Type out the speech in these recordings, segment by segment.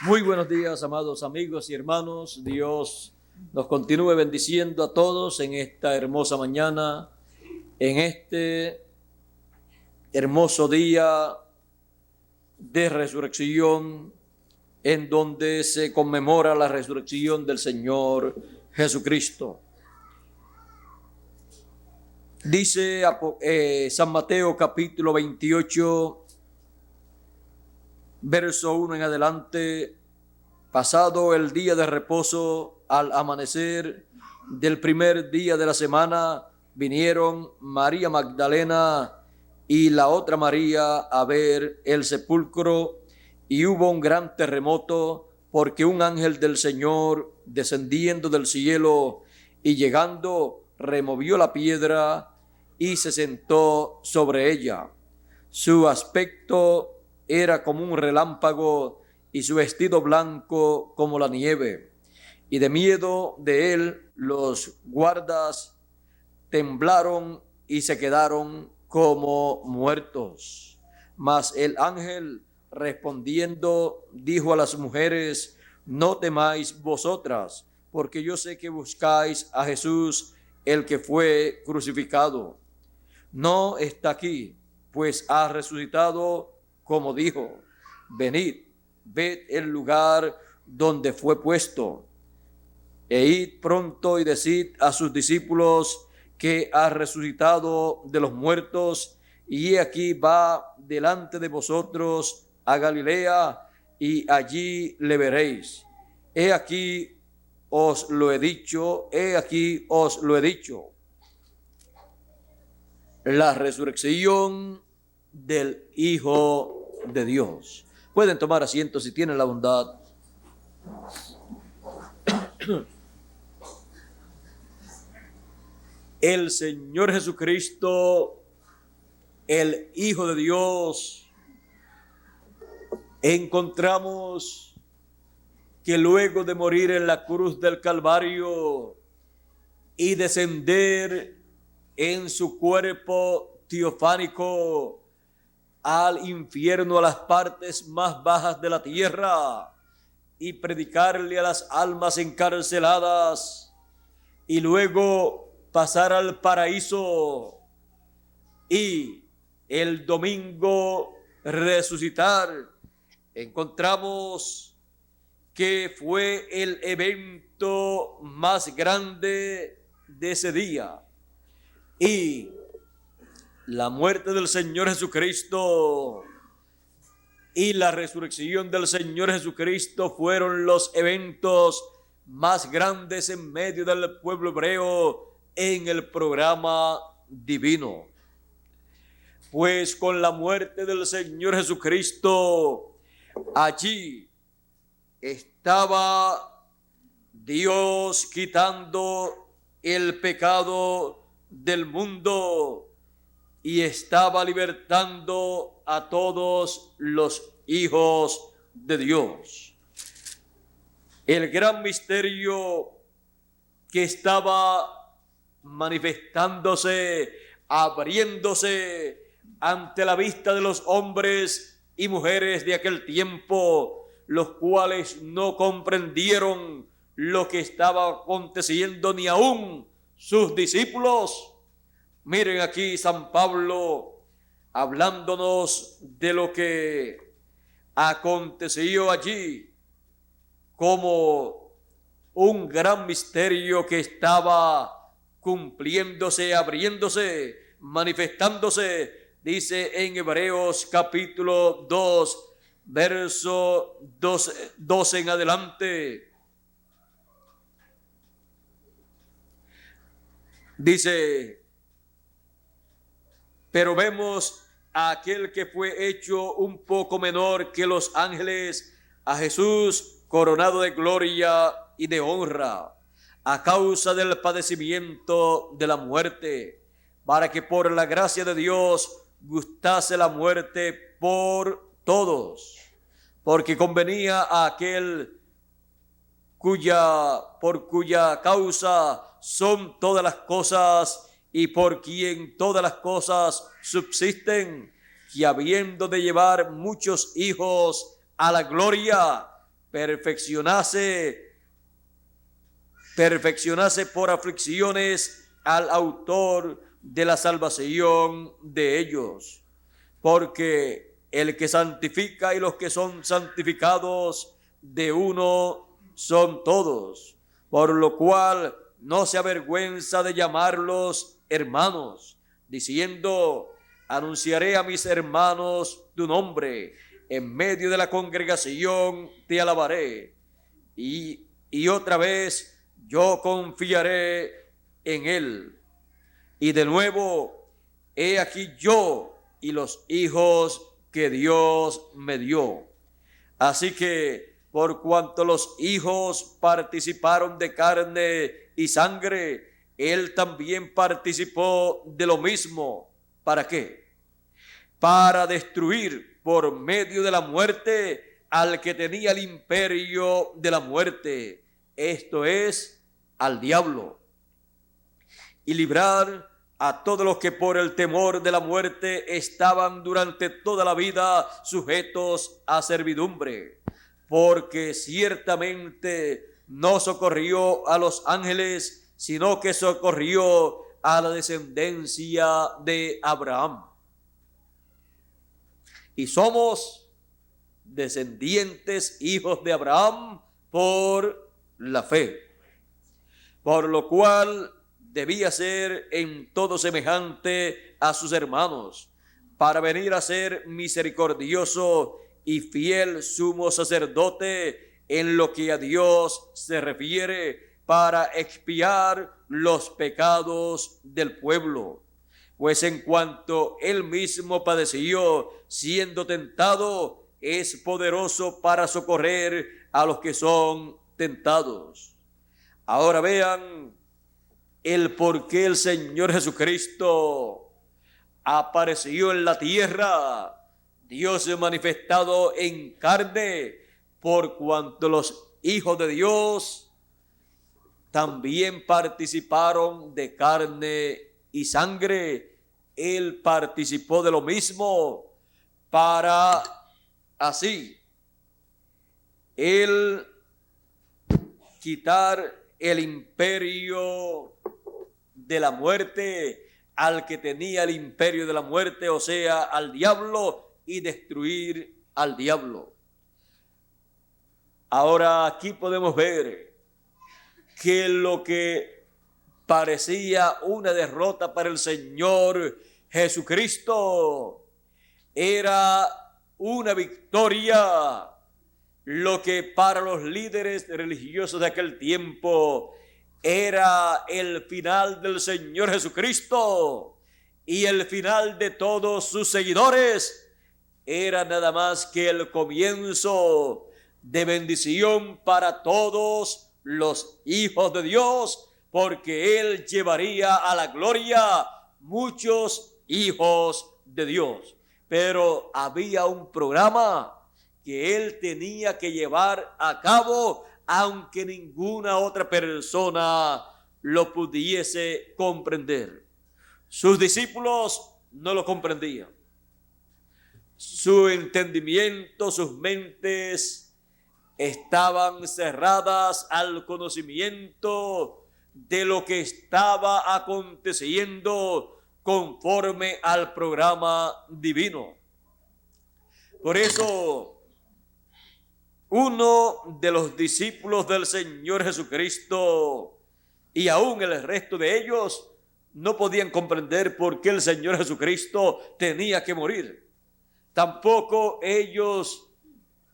Muy buenos días, amados amigos y hermanos. Dios nos continúe bendiciendo a todos en esta hermosa mañana, en este hermoso día de resurrección, en donde se conmemora la resurrección del Señor Jesucristo. Dice San Mateo capítulo 28, verso 1 en adelante: pasado el día de reposo, al amanecer del primer día de la semana, vinieron María Magdalena y la otra María a ver el sepulcro, y hubo un gran terremoto, porque un ángel del Señor, descendiendo del cielo y llegando, removió la piedra y se sentó sobre ella. Su aspecto era como un relámpago y su vestido blanco como la nieve. Y de miedo de él los guardas temblaron y se quedaron como muertos. Mas el ángel, respondiendo, dijo a las mujeres: no temáis vosotras, porque yo sé que buscáis a Jesús, el que fue crucificado. No está aquí, pues ha resucitado, como dijo. Venid, ved el lugar donde fue puesto, e id pronto y decid a sus discípulos que ha resucitado de los muertos, y aquí va delante de vosotros a Galilea, y allí le veréis. He aquí os lo he dicho, he aquí os lo he dicho. La resurrección del Hijo de Dios. Pueden tomar asiento si tienen la bondad. El Señor Jesucristo, el Hijo de Dios, encontramos que luego de morir en la cruz del Calvario y descender en su cuerpo teofánico al infierno, a las partes más bajas de la tierra, y predicarle a las almas encarceladas, y luego pasar al paraíso y el domingo resucitar, encontramos que fue el evento más grande de ese día. Y la muerte del Señor Jesucristo y la resurrección del Señor Jesucristo fueron los eventos más grandes en medio del pueblo hebreo en el programa divino. Pues con la muerte del Señor Jesucristo, allí estaba Dios quitando el pecado del mundo y estaba libertando a todos los hijos de Dios. El gran misterio que estaba manifestándose, abriéndose ante la vista de los hombres y mujeres de aquel tiempo, los cuales no comprendieron lo que estaba aconteciendo, ni aún sus discípulos. Miren aquí San Pablo hablándonos de lo que aconteció allí como un gran misterio que estaba cumpliéndose, abriéndose, manifestándose. Dice en Hebreos capítulo 2, verso 12 en adelante. Dice: pero vemos a aquel que fue hecho un poco menor que los ángeles, a Jesús coronado de gloria y de honra, a causa del padecimiento de la muerte, para que por la gracia de Dios gustase la muerte por todos, porque convenía a aquel por cuya causa son todas las cosas y por quien todas las cosas subsisten, que habiendo de llevar muchos hijos a la gloria, perfeccionase por aflicciones al autor de la salvación de ellos. Porque el que santifica y los que son santificados de uno son todos, por lo cual no se avergüenza de llamarlos hermanos, diciendo: anunciaré a mis hermanos tu nombre, en medio de la congregación te alabaré. Y otra vez yo confiaré en él. Y de nuevo, he aquí yo y los hijos que Dios me dio. Así que, por cuanto los hijos participaron de carne y sangre, él también participó de lo mismo. ¿Para qué? Para destruir por medio de la muerte al que tenía el imperio de la muerte, esto es, al diablo, y librar a todos los que por el temor de la muerte estaban durante toda la vida sujetos a servidumbre, porque ciertamente no socorrió a los ángeles, sino que socorrió a la descendencia de Abraham. Y somos descendientes, hijos de Abraham, por la fe, por lo cual debía ser en todo semejante a sus hermanos, para venir a ser misericordioso y fiel sumo sacerdote en lo que a Dios se refiere, para expiar los pecados del pueblo. Pues en cuanto él mismo padeció siendo tentado, es poderoso para socorrer a los que son tentados. Ahora vean el por qué el Señor Jesucristo apareció en la tierra. Dios se ha manifestado en carne, por cuanto los hijos de Dios también participaron de carne y sangre. Él participó de lo mismo para así él quitar el imperio de la muerte al que tenía el imperio de la muerte, o sea, al diablo, y destruir al diablo. Ahora aquí podemos ver que lo que parecía una derrota para el Señor Jesucristo era una victoria. Lo que para los líderes religiosos de aquel tiempo era el final del Señor Jesucristo y el final de todos sus seguidores, era nada más que el comienzo de bendición para todos los hijos de Dios, porque Él llevaría a la gloria muchos hijos de Dios. Pero había un programa que Él tenía que llevar a cabo, aunque ninguna otra persona lo pudiese comprender. Sus discípulos no lo comprendían. Su entendimiento, sus mentes estaban cerradas al conocimiento de lo que estaba aconteciendo conforme al programa divino. Por eso, uno de los discípulos del Señor Jesucristo y aún el resto de ellos no podían comprender por qué el Señor Jesucristo tenía que morir. Tampoco ellos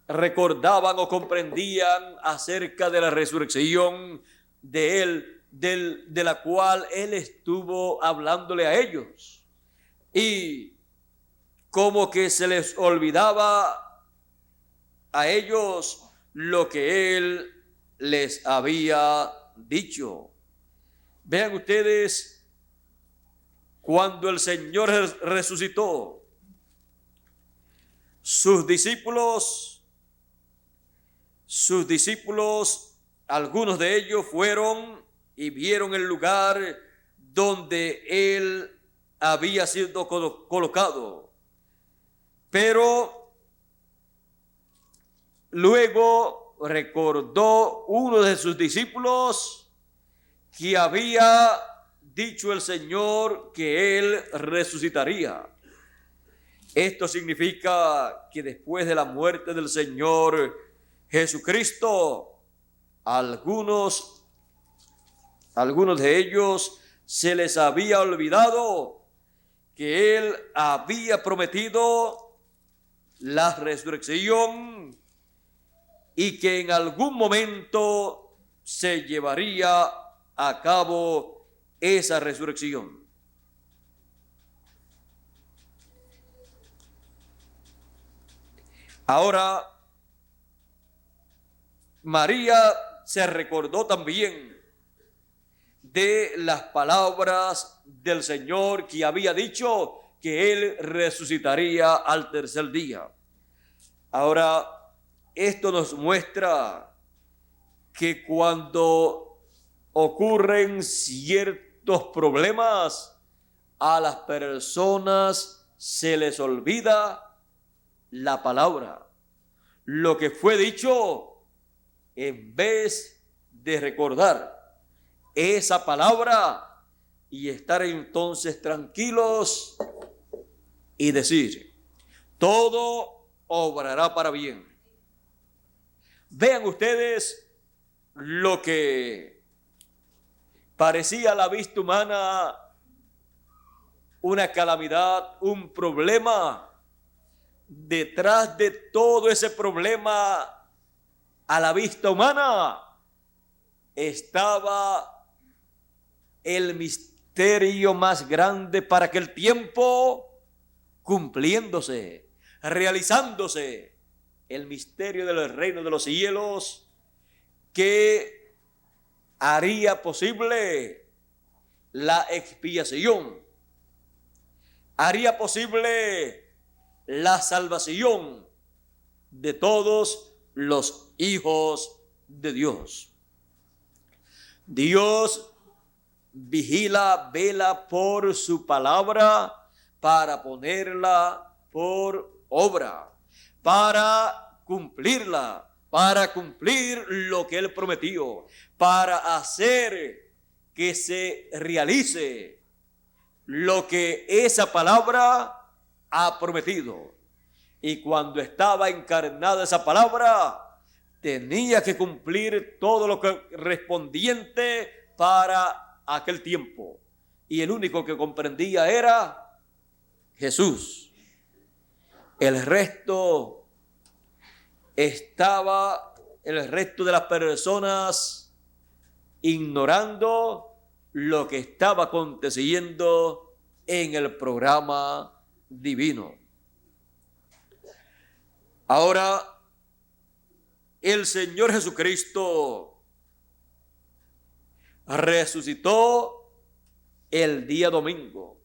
recordaban o comprendían acerca de la resurrección de Él, de la cual Él estuvo hablándole a ellos. Y como que se les olvidaba a ellos lo que Él les había dicho. Vean ustedes, cuando el Señor resucitó, sus discípulos, algunos de ellos fueron y vieron el lugar donde Él había sido colocado. Pero luego recordó uno de sus discípulos que había dicho el Señor que Él resucitaría. Esto significa que después de la muerte del Señor Jesucristo, algunos de ellos se les había olvidado que Él había prometido la resurrección y que en algún momento se llevaría a cabo esa resurrección. Ahora, María se recordó también de las palabras del Señor que había dicho que Él resucitaría al tercer día. Ahora, esto nos muestra que cuando ocurren ciertos problemas, a las personas se les olvida la palabra, lo que fue dicho, en vez de recordar esa palabra y estar entonces tranquilos y decir, todo obrará para bien. Vean ustedes lo que parecía a la vista humana una calamidad, un problema. Detrás de todo ese problema a la vista humana estaba el misterio más grande para aquel tiempo cumpliéndose, realizándose, el misterio del reino de los cielos que haría posible la expiación, haría posible la salvación de todos los hijos de Dios. Dios vigila, vela por su palabra para ponerla por obra, para cumplirla, para cumplir lo que Él prometió, para hacer que se realice lo que esa palabra ha prometido. Y cuando estaba encarnada esa palabra, tenía que cumplir todo lo correspondiente para aquel tiempo. Y el único que comprendía era Jesús. El resto de las personas ignorando lo que estaba aconteciendo en el programa divino. Ahora, el Señor Jesucristo resucitó el día domingo.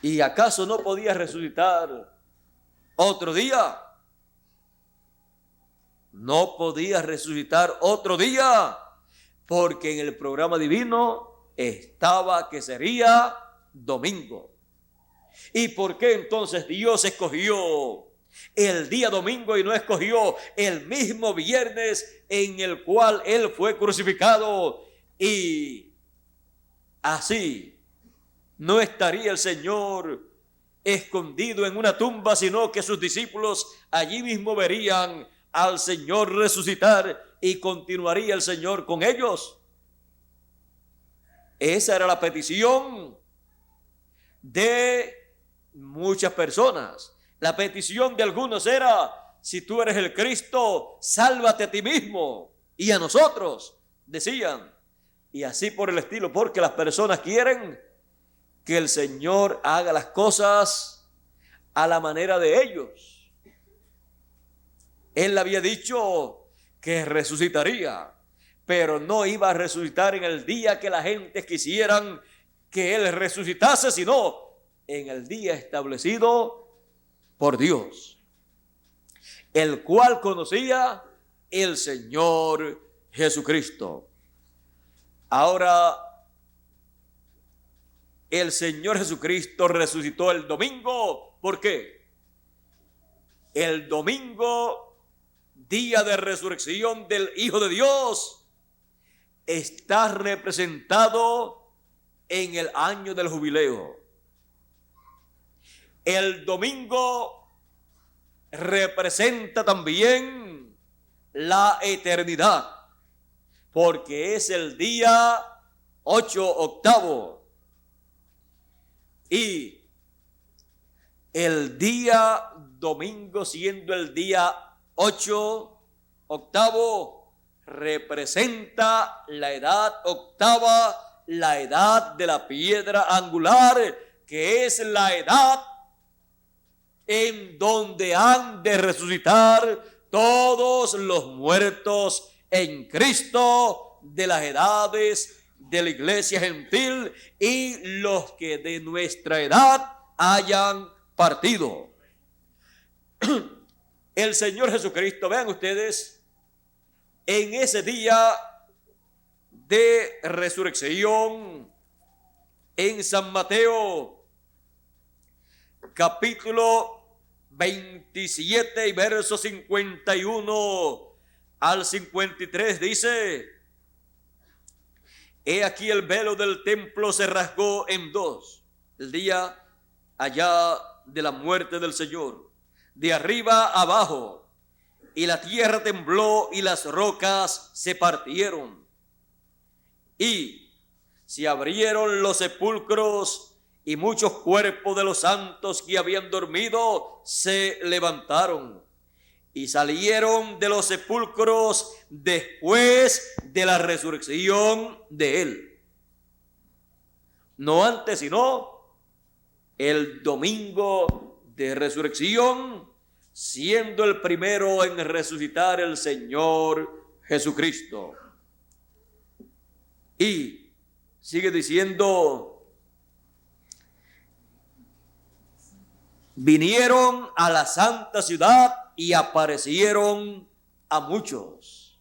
¿Y acaso no podía resucitar otro día? No podía resucitar otro día, porque en el programa divino estaba que sería domingo. ¿Y por qué entonces Dios escogió el día domingo y no escogió el mismo viernes en el cual Él fue crucificado? Y así no estaría el Señor escondido en una tumba, sino que sus discípulos allí mismo verían al Señor resucitar y continuaría el Señor con ellos. Esa era la petición de muchas personas. La petición de algunos era: si tú eres el Cristo, sálvate a ti mismo y a nosotros, decían. Y así por el estilo, porque las personas quieren que el Señor haga las cosas a la manera de ellos. Él había dicho que resucitaría, pero no iba a resucitar en el día que la gente quisieran que Él resucitase, sino en el día establecido por Dios, el cual conocía el Señor Jesucristo. Ahora, el Señor Jesucristo resucitó el domingo. ¿Por qué? El domingo día de resurrección del Hijo de Dios, está representado en el año del jubileo. El domingo representa también la eternidad, porque es el día 8/8. Y el día domingo, siendo el día 8/8, representa la edad octava, la edad de la piedra angular, que es la edad en donde han de resucitar todos los muertos en Cristo de las edades de la iglesia gentil y los que de nuestra edad hayan partido. El Señor Jesucristo, vean ustedes, en ese día de resurrección, en San Mateo, capítulo 27 y verso 51 al 53, dice: he aquí el velo del templo se rasgó en dos, el día allá de la muerte del Señor, de arriba abajo, y la tierra tembló y las rocas se partieron, y se abrieron los sepulcros, y muchos cuerpos de los santos que habían dormido se levantaron y salieron de los sepulcros después de la resurrección de él. No antes, sino el domingo de resurrección, siendo el primero en resucitar el Señor Jesucristo. Y sigue diciendo: vinieron a la santa ciudad y aparecieron a muchos.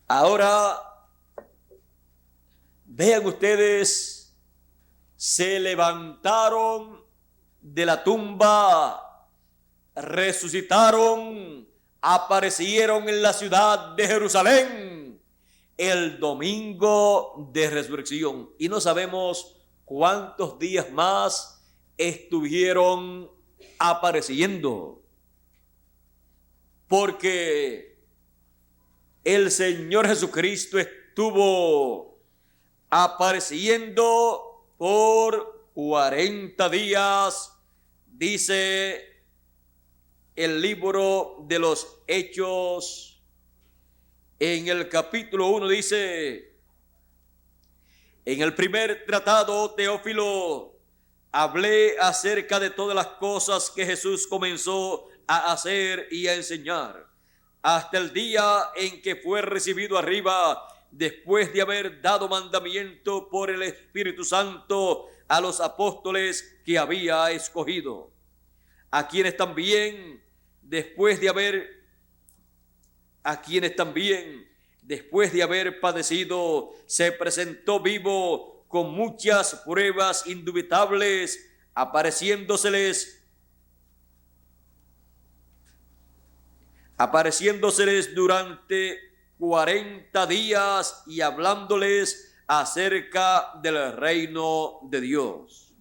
Ahora, vean ustedes, se levantaron de la tumba, resucitaron, aparecieron en la ciudad de Jerusalén el domingo de resurrección. Y no sabemos cuántos días más estuvieron apareciendo, porque el Señor Jesucristo estuvo apareciendo por 40 días, dice el libro de los Hechos, en el capítulo 1 dice: en el primer tratado, Teófilo, hablé acerca de todas las cosas que Jesús comenzó a hacer y a enseñar, hasta el día en que fue recibido arriba, después de haber dado mandamiento por el Espíritu Santo a los apóstoles que había escogido, a quienes también, después de haber padecido, se presentó vivo con muchas pruebas indubitables, apareciéndoseles durante 40 días y hablándoles acerca del reino de Dios.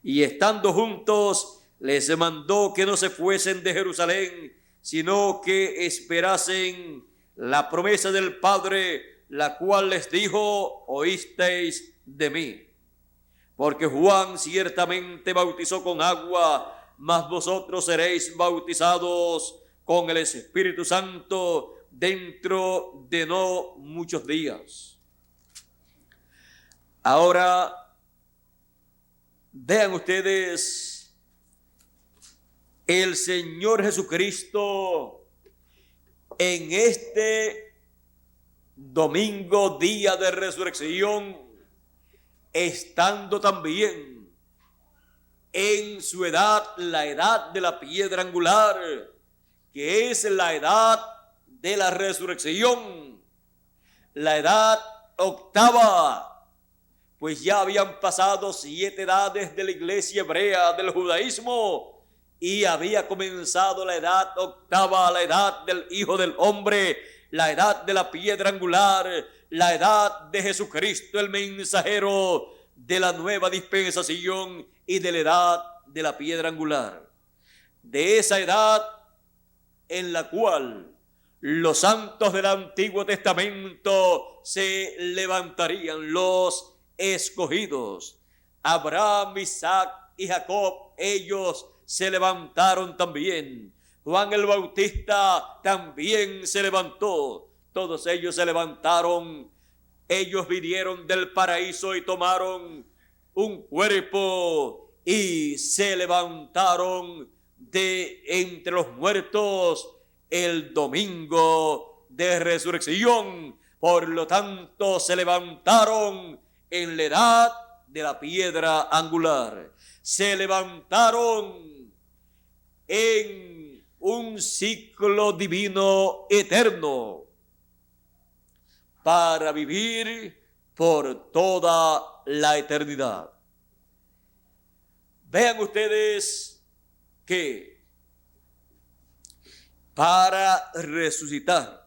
Y estando juntos, les mandó que no se fuesen de Jerusalén, sino que esperasen la promesa del Padre, la cual les dijo: oísteis de mí. Porque Juan ciertamente bautizó con agua, mas vosotros seréis bautizados con el Espíritu Santo dentro de no muchos días. Ahora, vean ustedes, el Señor Jesucristo en este domingo, día de resurrección, estando también en su edad, la edad de la piedra angular, que es la edad de la resurrección, la edad octava, pues ya habían pasado 7 edades de la iglesia hebrea del judaísmo, y había comenzado la edad octava, la edad del Hijo del Hombre, la edad de la piedra angular, la edad de Jesucristo, el mensajero de la nueva dispensación y de la edad de la piedra angular. De esa edad en la cual los santos del Antiguo Testamento se levantarían, los escogidos. Abraham, Isaac y Jacob, ellos se levantaron también. Juan el Bautista también se levantó. Todos ellos se levantaron. Ellos vinieron del paraíso y tomaron un cuerpo y se levantaron de entre los muertos el domingo de resurrección. Por lo tanto, se levantaron en la edad de la piedra angular. Se levantaron en un ciclo divino eterno para vivir por toda la eternidad. Vean ustedes que para resucitar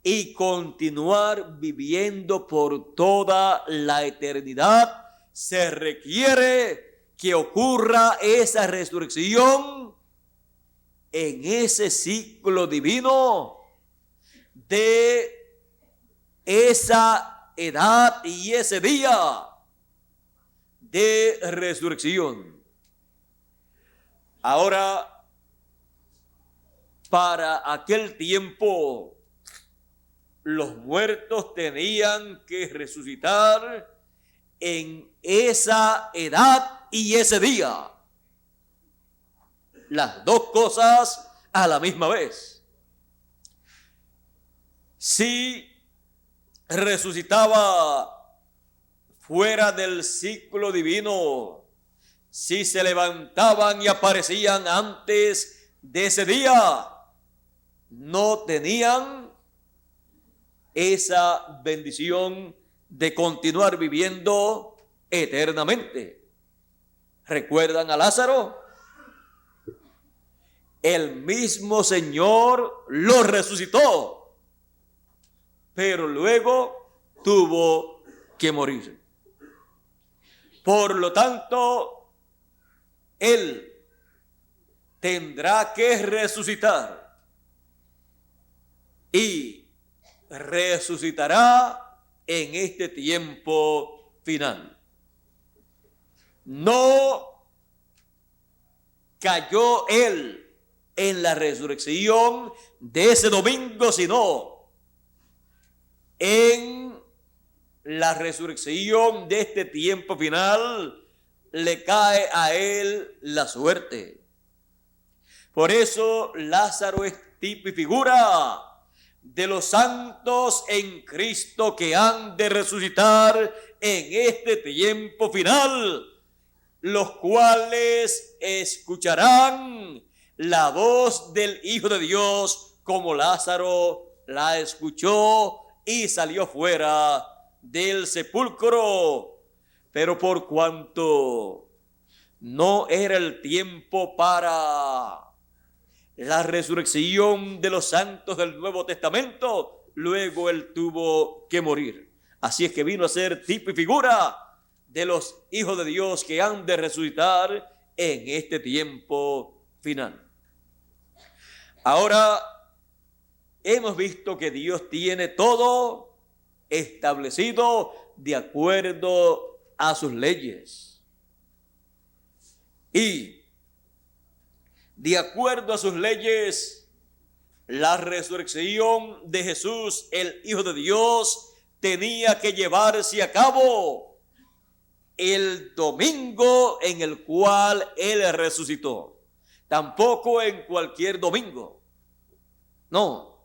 y continuar viviendo por toda la eternidad, se requiere que ocurra esa resurrección en ese ciclo divino de esa edad y ese día de resurrección. Ahora, para aquel tiempo, los muertos tenían que resucitar en esa edad y ese día. Las dos cosas a la misma vez. Si resucitaba fuera del ciclo divino, si se levantaban y aparecían antes de ese día, no tenían esa bendición de continuar viviendo eternamente. ¿Recuerdan a Lázaro? El mismo Señor lo resucitó, pero luego tuvo que morir. Por lo tanto, Él tendrá que resucitar y resucitará en este tiempo final. No cayó Él en la resurrección de ese domingo, sino en la resurrección de este tiempo final le cae a Él la suerte. Por eso Lázaro es tipo y figura de los santos en Cristo que han de resucitar en este tiempo final, los cuales escucharán la voz del Hijo de Dios como Lázaro la escuchó y salió fuera del sepulcro. Pero por cuanto no era el tiempo para la resurrección de los santos del Nuevo Testamento, luego Él tuvo que morir. Así es que vino a ser tipo y figura de los hijos de Dios que han de resucitar en este tiempo final. Ahora, hemos visto que Dios tiene todo establecido de acuerdo a sus leyes. Y de acuerdo a sus leyes, la resurrección de Jesús, el Hijo de Dios, tenía que llevarse a cabo el domingo en el cual Él resucitó. Tampoco en cualquier domingo. No.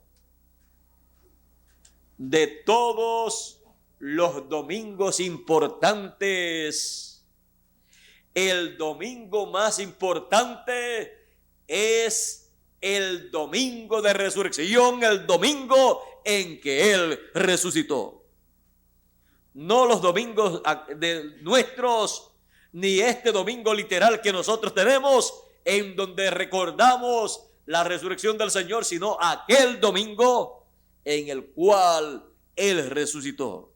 De todos los domingos importantes, el domingo más importante es el domingo de resurrección, el domingo en que Él resucitó. No los domingos de nuestros, ni este domingo literal que nosotros tenemos, en donde recordamos la resurrección del Señor, sino aquel domingo en el cual Él resucitó,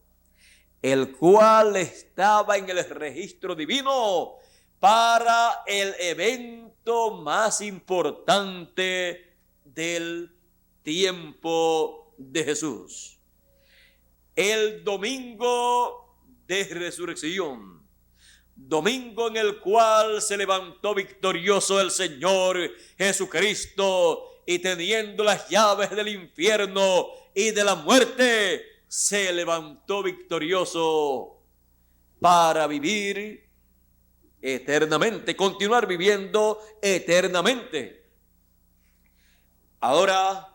el cual estaba en el registro divino para el evento más importante del tiempo de Jesús. El domingo de resurrección, domingo en el cual se levantó victorioso el Señor Jesucristo, y teniendo las llaves del infierno y de la muerte, se levantó victorioso para vivir eternamente, continuar viviendo eternamente. Ahora,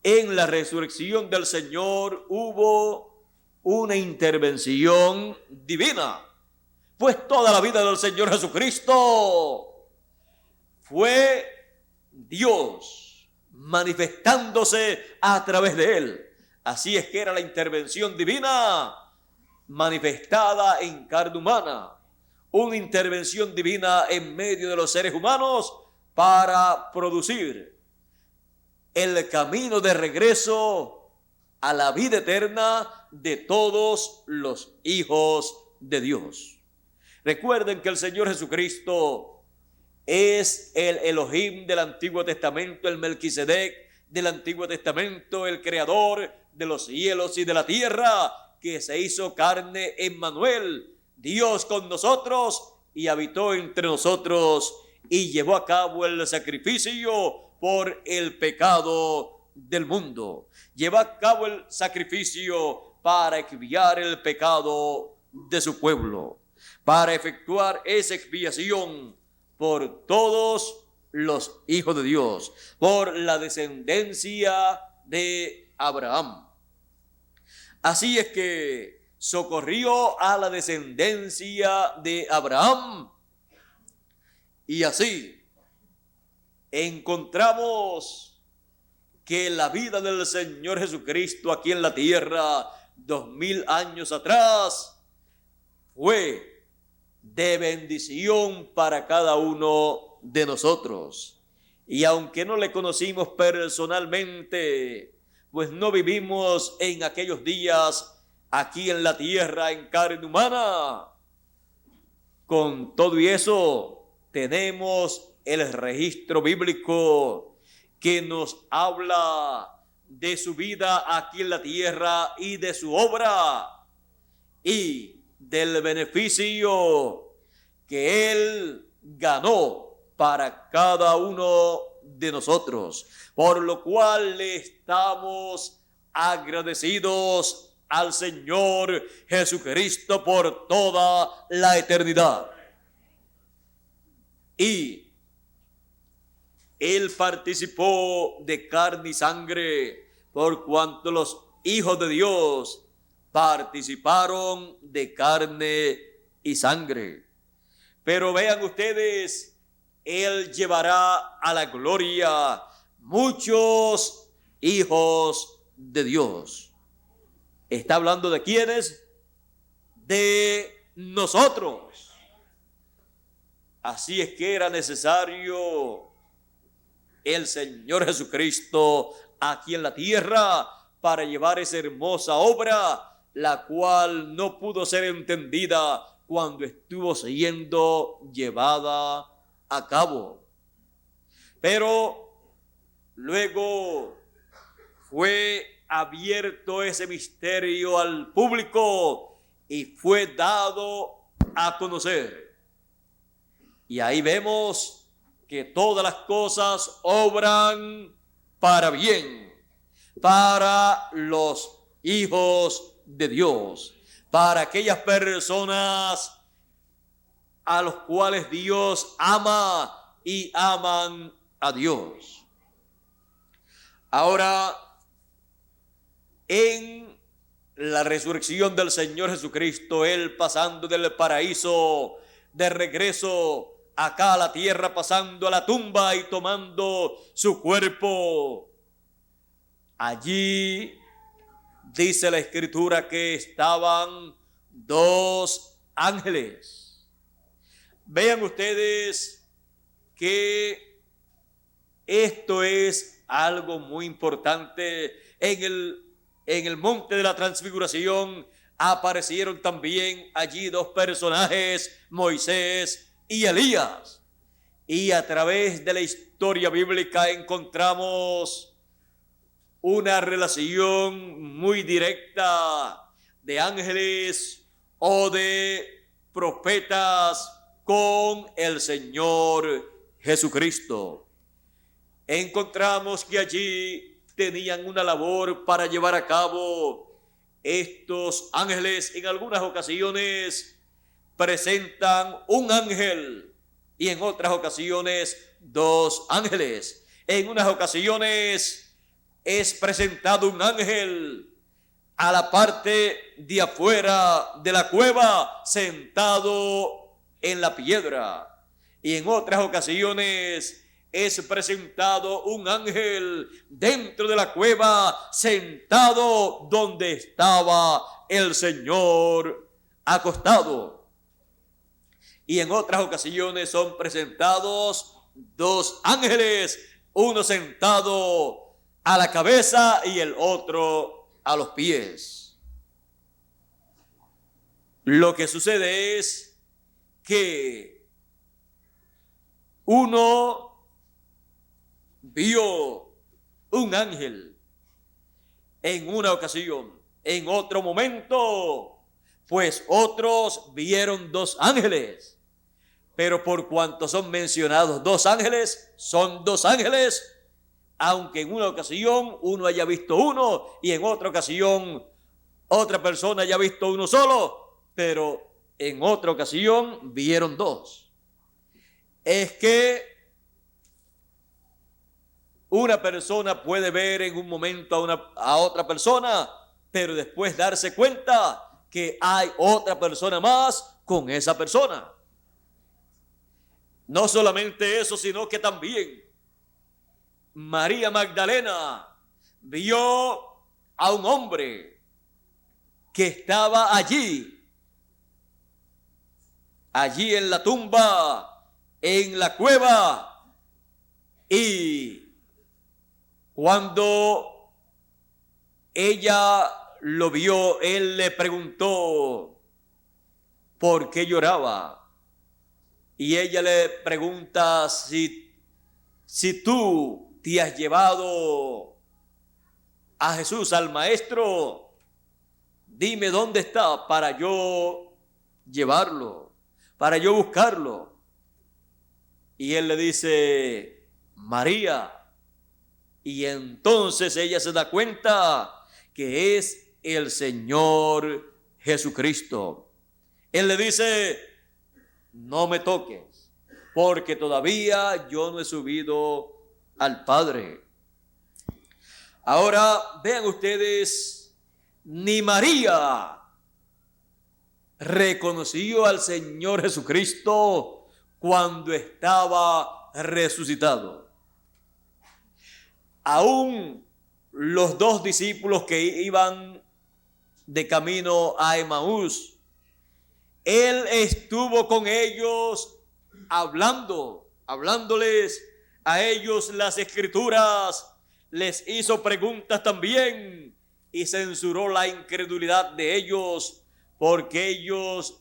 en la resurrección del Señor hubo una intervención divina, pues toda la vida del Señor Jesucristo fue Dios manifestándose a través de Él. Así es que era la intervención divina manifestada en carne humana, una intervención divina en medio de los seres humanos para producir el camino de regreso a la vida eterna de todos los hijos de Dios. Recuerden que el Señor Jesucristo es el Elohim del Antiguo Testamento, el Melquisedec del Antiguo Testamento, el creador de los cielos y de la tierra, que se hizo carne, Emmanuel, Dios con nosotros, y habitó entre nosotros y llevó a cabo el sacrificio por el pecado del mundo. Llevó a cabo el sacrificio para expiar el pecado de su pueblo, para efectuar esa expiación por todos los hijos de Dios, por la descendencia de Abraham. Así es que socorrió a la descendencia de Abraham, y así encontramos que la vida del Señor Jesucristo aquí en la tierra 2000 años atrás fue de bendición para cada uno de nosotros. Y aunque no le conocimos personalmente, pues no vivimos en aquellos días aquí en la tierra en carne humana, con todo y eso tenemos el registro bíblico que nos habla de su vida aquí en la tierra y de su obra y del beneficio que Él ganó para cada uno de nosotros, por lo cual le estamos agradecidos al Señor Jesucristo por toda la eternidad. Y Él participó de carne y sangre, por cuanto los hijos de Dios participaron de carne y sangre. Pero vean ustedes, Él llevará a la gloria muchos hijos de Dios. ¿Está hablando de quiénes? De nosotros. Así es que era necesario el Señor Jesucristo aquí en la tierra para llevar esa hermosa obra, la cual no pudo ser entendida cuando estuvo siendo llevada a cabo. Pero luego fue abierto ese misterio al público y fue dado a conocer. Y ahí vemos que todas las cosas obran para bien, para los hijos de Dios, para aquellas personas a los cuales Dios ama y aman a Dios. Ahora, en la resurrección del Señor Jesucristo, Él pasando del paraíso de regreso acá a la tierra, pasando a la tumba y tomando su cuerpo, allí dice la Escritura que estaban dos ángeles. Vean ustedes que esto es algo muy importante. En el monte de la transfiguración aparecieron también allí dos personajes, Moisés y Elías. Y a través de la historia bíblica encontramos una relación muy directa de ángeles o de profetas con el Señor Jesucristo. Encontramos que allí tenían una labor para llevar a cabo. Estos ángeles en algunas ocasiones presentan un ángel y en otras ocasiones dos ángeles. En unas ocasiones es presentado un ángel a la parte de afuera de la cueva, sentado en la piedra, y en otras ocasiones es presentado un ángel dentro de la cueva, sentado donde estaba el Señor acostado. Y en otras ocasiones son presentados dos ángeles, uno sentado a la cabeza y el otro a los pies. Lo que sucede es que uno vio un ángel en una ocasión, en otro momento, pues otros vieron dos ángeles. Pero por cuanto son mencionados dos ángeles, son dos ángeles, aunque en una ocasión uno haya visto uno y en otra ocasión otra persona haya visto uno solo, pero en otra ocasión vieron dos. Es que una persona puede ver en un momento a otra persona, pero después darse cuenta que hay otra persona más con esa persona. No solamente eso, sino que también María Magdalena vio a un hombre que estaba allí en la tumba, en la cueva, y cuando ella lo vio, él le preguntó por qué lloraba. Y ella le pregunta si tú te has llevado a Jesús, al Maestro, dime dónde está para yo llevarlo, para yo buscarlo. Y él le dice, María. Y entonces ella se da cuenta que es el Señor Jesucristo. Él le dice, no me toques, porque todavía yo no he subido al Padre. Ahora vean ustedes, ni María reconoció al Señor Jesucristo cuando estaba resucitado. Aún los dos discípulos que iban de camino a Emaús, él estuvo con ellos hablándoles a ellos las Escrituras, les hizo preguntas también y censuró la incredulidad de ellos, porque ellos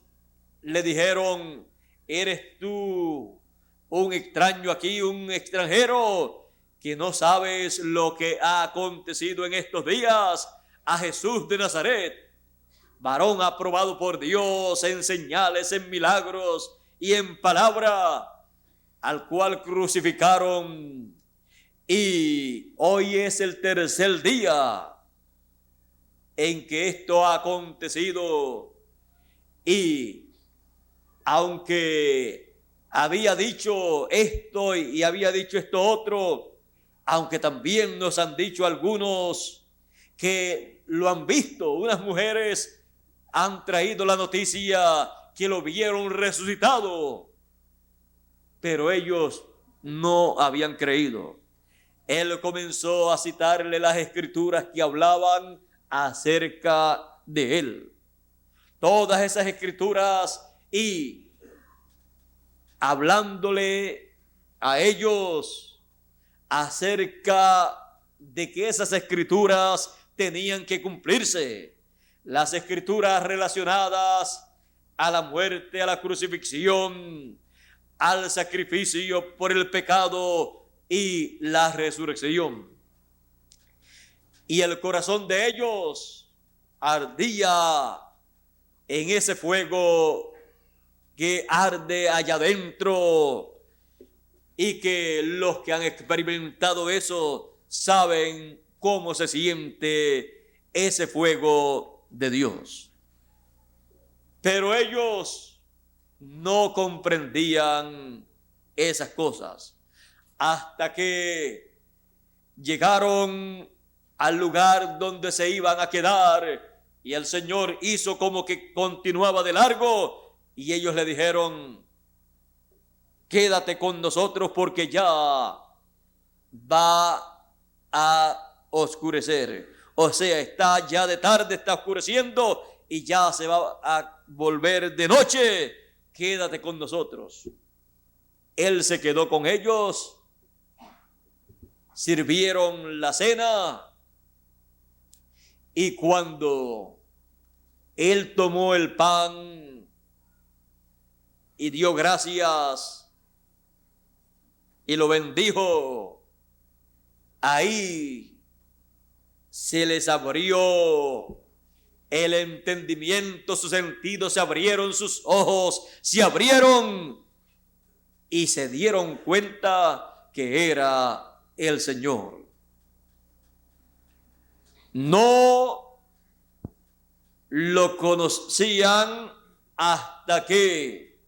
le dijeron, ¿eres tú un extraño aquí, un extranjero, que no sabes lo que ha acontecido en estos días a Jesús de Nazaret, varón aprobado por Dios en señales, en milagros y en palabra, al cual crucificaron, y hoy es el tercer día en que esto ha acontecido? Y aunque había dicho esto y había dicho esto otro, aunque también nos han dicho algunos que lo han visto, unas mujeres han traído la noticia que lo vieron resucitado, pero ellos no habían creído. Él comenzó a citarle las Escrituras que hablaban acerca de él. todas esas escrituras y hablándole a ellos acerca de que esas escrituras tenían que cumplirse. Las escrituras relacionadas a la muerte, a la crucifixión, al sacrificio por el pecado y la resurrección. Y el corazón de ellos ardía en ese fuego que arde allá adentro, y que los que han experimentado eso saben cómo se siente ese fuego de Dios. Pero ellos no comprendían esas cosas hasta que llegaron al lugar donde se iban a quedar, y el Señor hizo como que continuaba de largo, y ellos le dijeron: quédate con nosotros porque ya va a oscurecer. O sea, está ya de tarde, está oscureciendo y ya se va a volver de noche. Quédate con nosotros. Él se quedó con ellos, sirvieron la cena, y cuando él tomó el pan y dio gracias y lo bendijo, ahí se les abrió el entendimiento, sus sentidos se abrieron, sus ojos se abrieron y se dieron cuenta que era el Señor. No lo conocían hasta que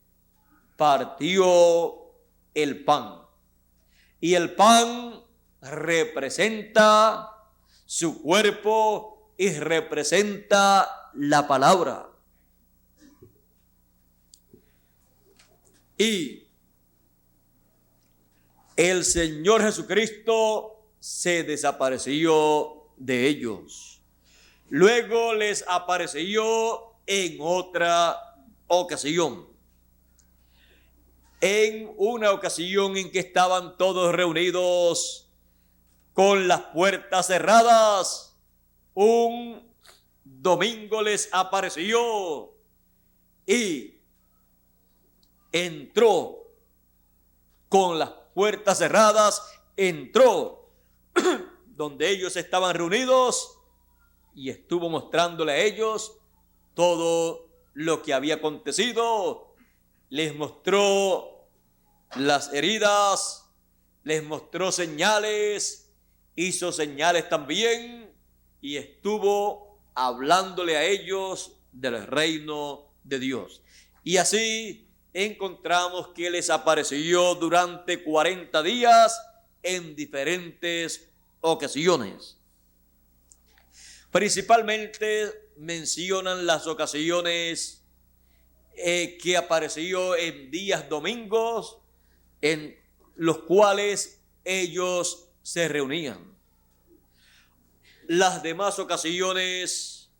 partió el pan. Y el pan representa su cuerpo y representa la palabra. Y el Señor Jesucristo se desapareció de ellos. Luego les apareció en otra ocasión. En una ocasión en que estaban todos reunidos con las puertas cerradas, un domingo les apareció y entró con las puertas cerradas, entró donde ellos estaban reunidos y estuvo mostrándole a ellos todo lo que había acontecido. Les mostró las heridas, les mostró señales, hizo señales también y estuvo hablándole a ellos del reino de Dios. Y así encontramos que les apareció durante 40 días en diferentes ocasiones. Principalmente mencionan las ocasiones que apareció en días domingos, en los cuales ellos se reunían. Las demás ocasiones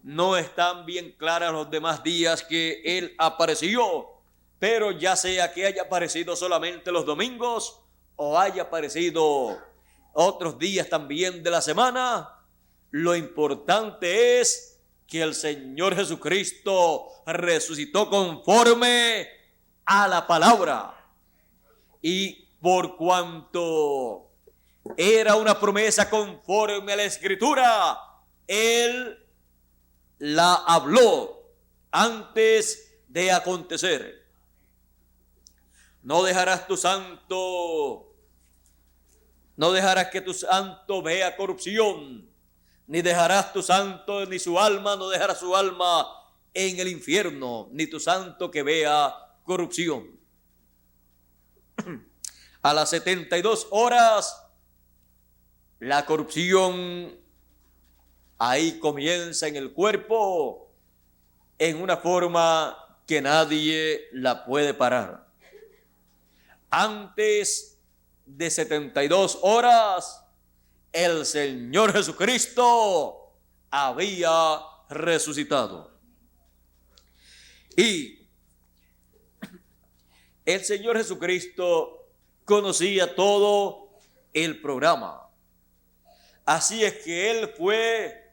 no están bien claras, los demás días que él apareció, pero ya sea que haya aparecido solamente los domingos o haya aparecido otros días también de la semana, lo importante es que el Señor Jesucristo resucitó conforme a la palabra. Y por cuanto era una promesa conforme a la Escritura, Él la habló antes de acontecer. No dejarás que tu santo vea corrupción, ni dejarás tu santo, ni su alma, no dejará su alma en el infierno, ni tu santo que vea corrupción. A las 72 horas, la corrupción ahí comienza en el cuerpo en una forma que nadie la puede parar. Antes de 72 horas, el Señor Jesucristo había resucitado. Y el Señor Jesucristo conocía todo el programa. Así es que Él fue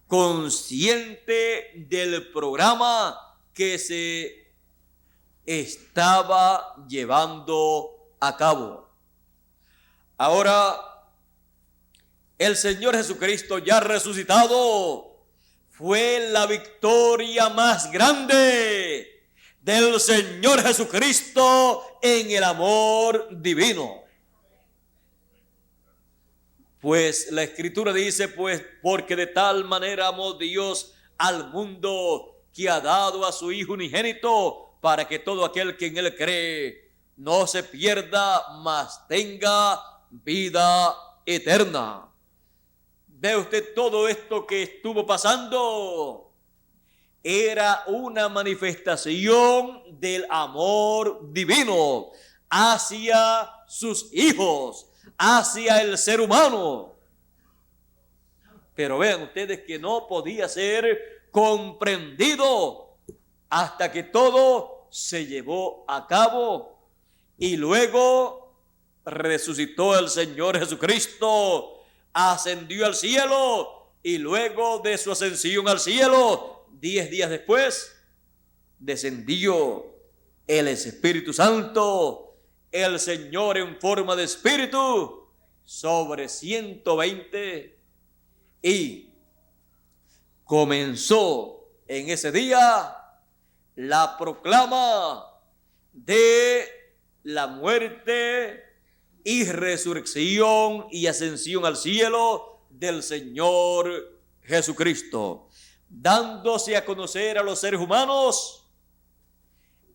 consciente del programa que se estaba llevando a cabo. Ahora, el Señor Jesucristo ya resucitado fue la victoria más grande del Señor Jesucristo en el amor divino. Pues la Escritura dice, pues, porque de tal manera amó Dios al mundo que ha dado a su Hijo unigénito, para que todo aquel que en Él cree no se pierda, mas tenga vida eterna. ¿Ve usted todo esto que estuvo pasando? Era una manifestación del amor divino hacia sus hijos, hacia el ser humano. Pero vean ustedes que no podía ser comprendido hasta que todo se llevó a cabo y luego resucitó el Señor Jesucristo, ascendió al cielo y luego de su ascensión al cielo, 10 días después, descendió el Espíritu Santo, el Señor en forma de Espíritu, sobre 120 y comenzó en ese día la proclama de la muerte y resurrección y ascensión al cielo del Señor Jesucristo, dándose a conocer a los seres humanos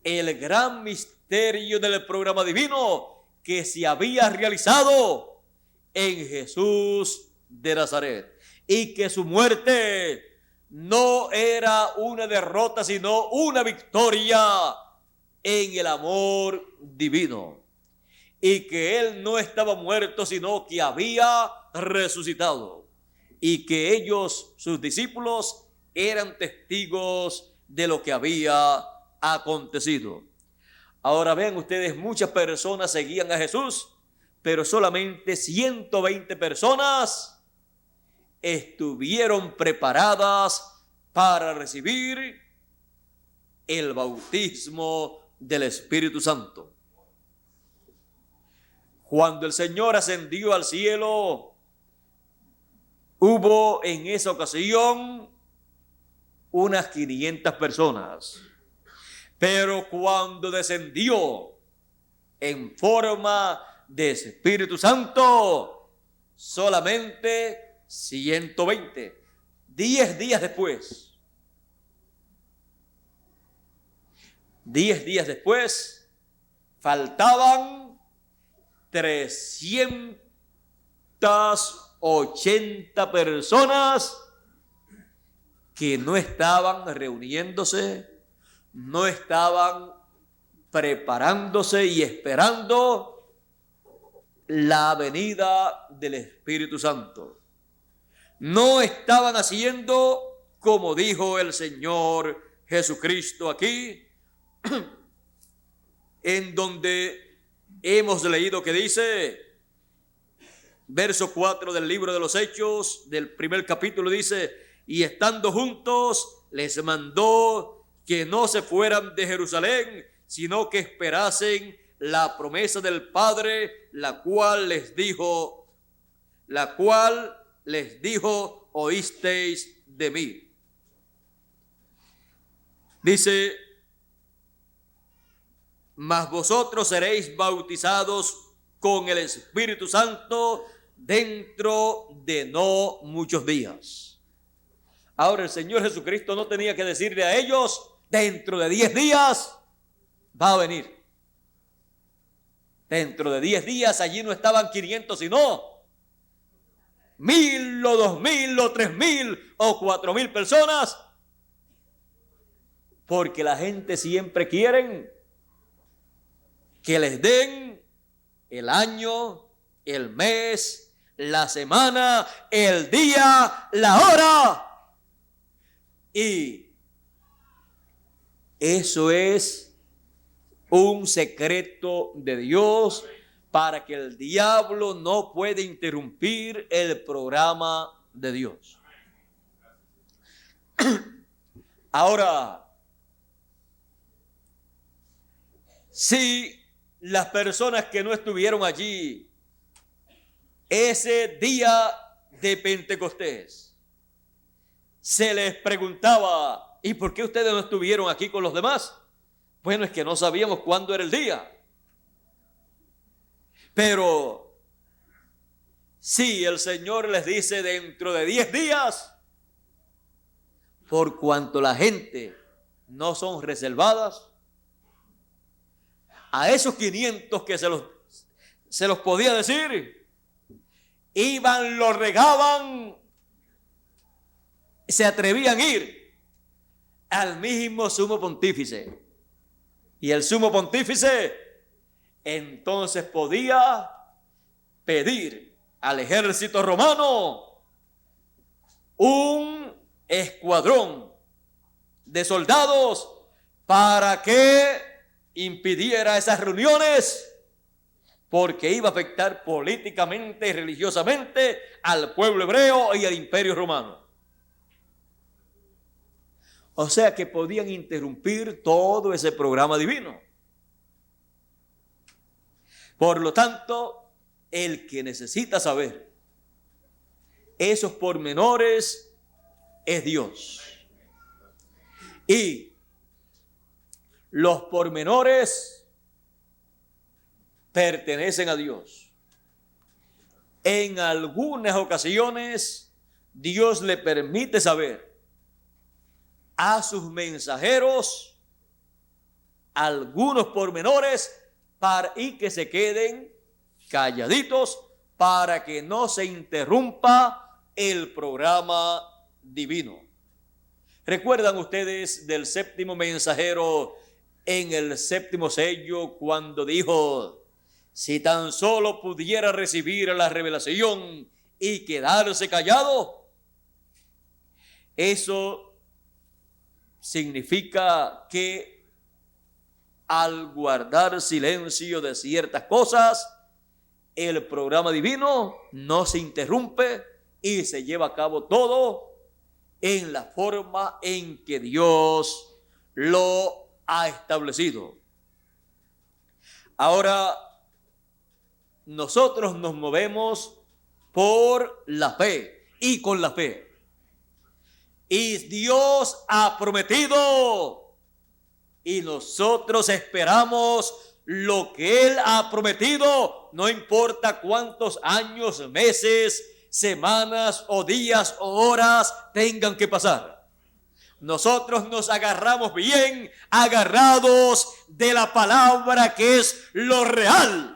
el gran misterio del programa divino que se había realizado en Jesús de Nazaret, y que su muerte no era una derrota, sino una victoria en el amor divino, y que Él no estaba muerto, sino que había resucitado, y que ellos, sus discípulos, eran testigos de lo que había acontecido. Ahora vean ustedes, muchas personas seguían a Jesús, pero solamente 120 personas estuvieron preparadas para recibir el bautismo del Espíritu Santo. Cuando el Señor ascendió al cielo, hubo en esa ocasión unas 500 personas. Pero cuando descendió en forma de Espíritu Santo, solamente 120. 10 días después. 10 días después, faltaban 380 personas que no estaban reuniéndose, no estaban preparándose y esperando la venida del Espíritu Santo. No estaban haciendo como dijo el Señor Jesucristo aquí, en donde hemos leído que dice, verso 4 del libro de los Hechos, del primer capítulo, dice, y estando juntos les mandó que no se fueran de Jerusalén, sino que esperasen la promesa del Padre, la cual les dijo, oísteis de mí. Dice, mas vosotros seréis bautizados con el Espíritu Santo dentro de no muchos días. Ahora el Señor Jesucristo no tenía que decirle a ellos, dentro de 10 días va a venir. Dentro de 10 días allí no estaban 500, sino 1000 o 2000 o 3000 o 4000 personas. Porque la gente siempre quiere que les den el año, el mes, la semana, el día, la hora. Y Eso es un secreto de Dios para que el diablo no pueda interrumpir el programa de Dios. Ahora, si las personas que no estuvieron allí ese día de Pentecostés se les preguntaba, ¿y por qué ustedes no estuvieron aquí con los demás? Bueno, es que no sabíamos cuándo era el día. Pero si el Señor les dice dentro de 10 días, por cuanto la gente no son reservadas, a esos 500 que se los podía decir, iban, lo regaban, se atrevían a ir al mismo sumo pontífice. Y el sumo pontífice entonces podía pedir al ejército romano un escuadrón de soldados para que impidiera esas reuniones, porque iba a afectar políticamente y religiosamente al pueblo hebreo y al imperio romano. O sea que podían interrumpir todo ese programa divino. Por lo tanto, el que necesita saber esos pormenores es Dios. Y los pormenores pertenecen a Dios. En algunas ocasiones, Dios le permite saber a sus mensajeros algunos pormenores y que se queden calladitos para que no se interrumpa el programa divino. ¿Recuerdan ustedes del séptimo mensajero en el séptimo sello cuando dijo: si tan solo pudiera recibir la revelación y quedarse callado? Eso significa que al guardar silencio de ciertas cosas, el programa divino no se interrumpe y se lleva a cabo todo en la forma en que Dios lo ha establecido. Ahora, nosotros nos movemos por la fe y con la fe. Y Dios ha prometido, y nosotros esperamos lo que Él ha prometido, no importa cuántos años, meses, semanas o días o horas tengan que pasar. Nosotros nos agarramos bien, agarrados de la palabra que es lo real.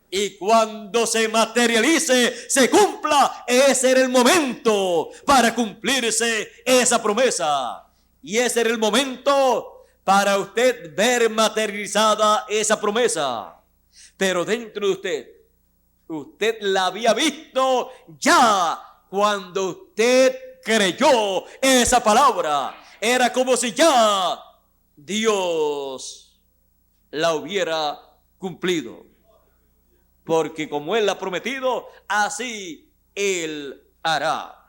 Y cuando se materialice, se cumpla, ese era el momento para cumplirse esa promesa. Y ese era el momento para usted ver materializada esa promesa. Pero dentro de usted la había visto ya cuando usted creyó esa palabra. Era como si ya Dios la hubiera cumplido. Porque como Él ha prometido, así Él hará.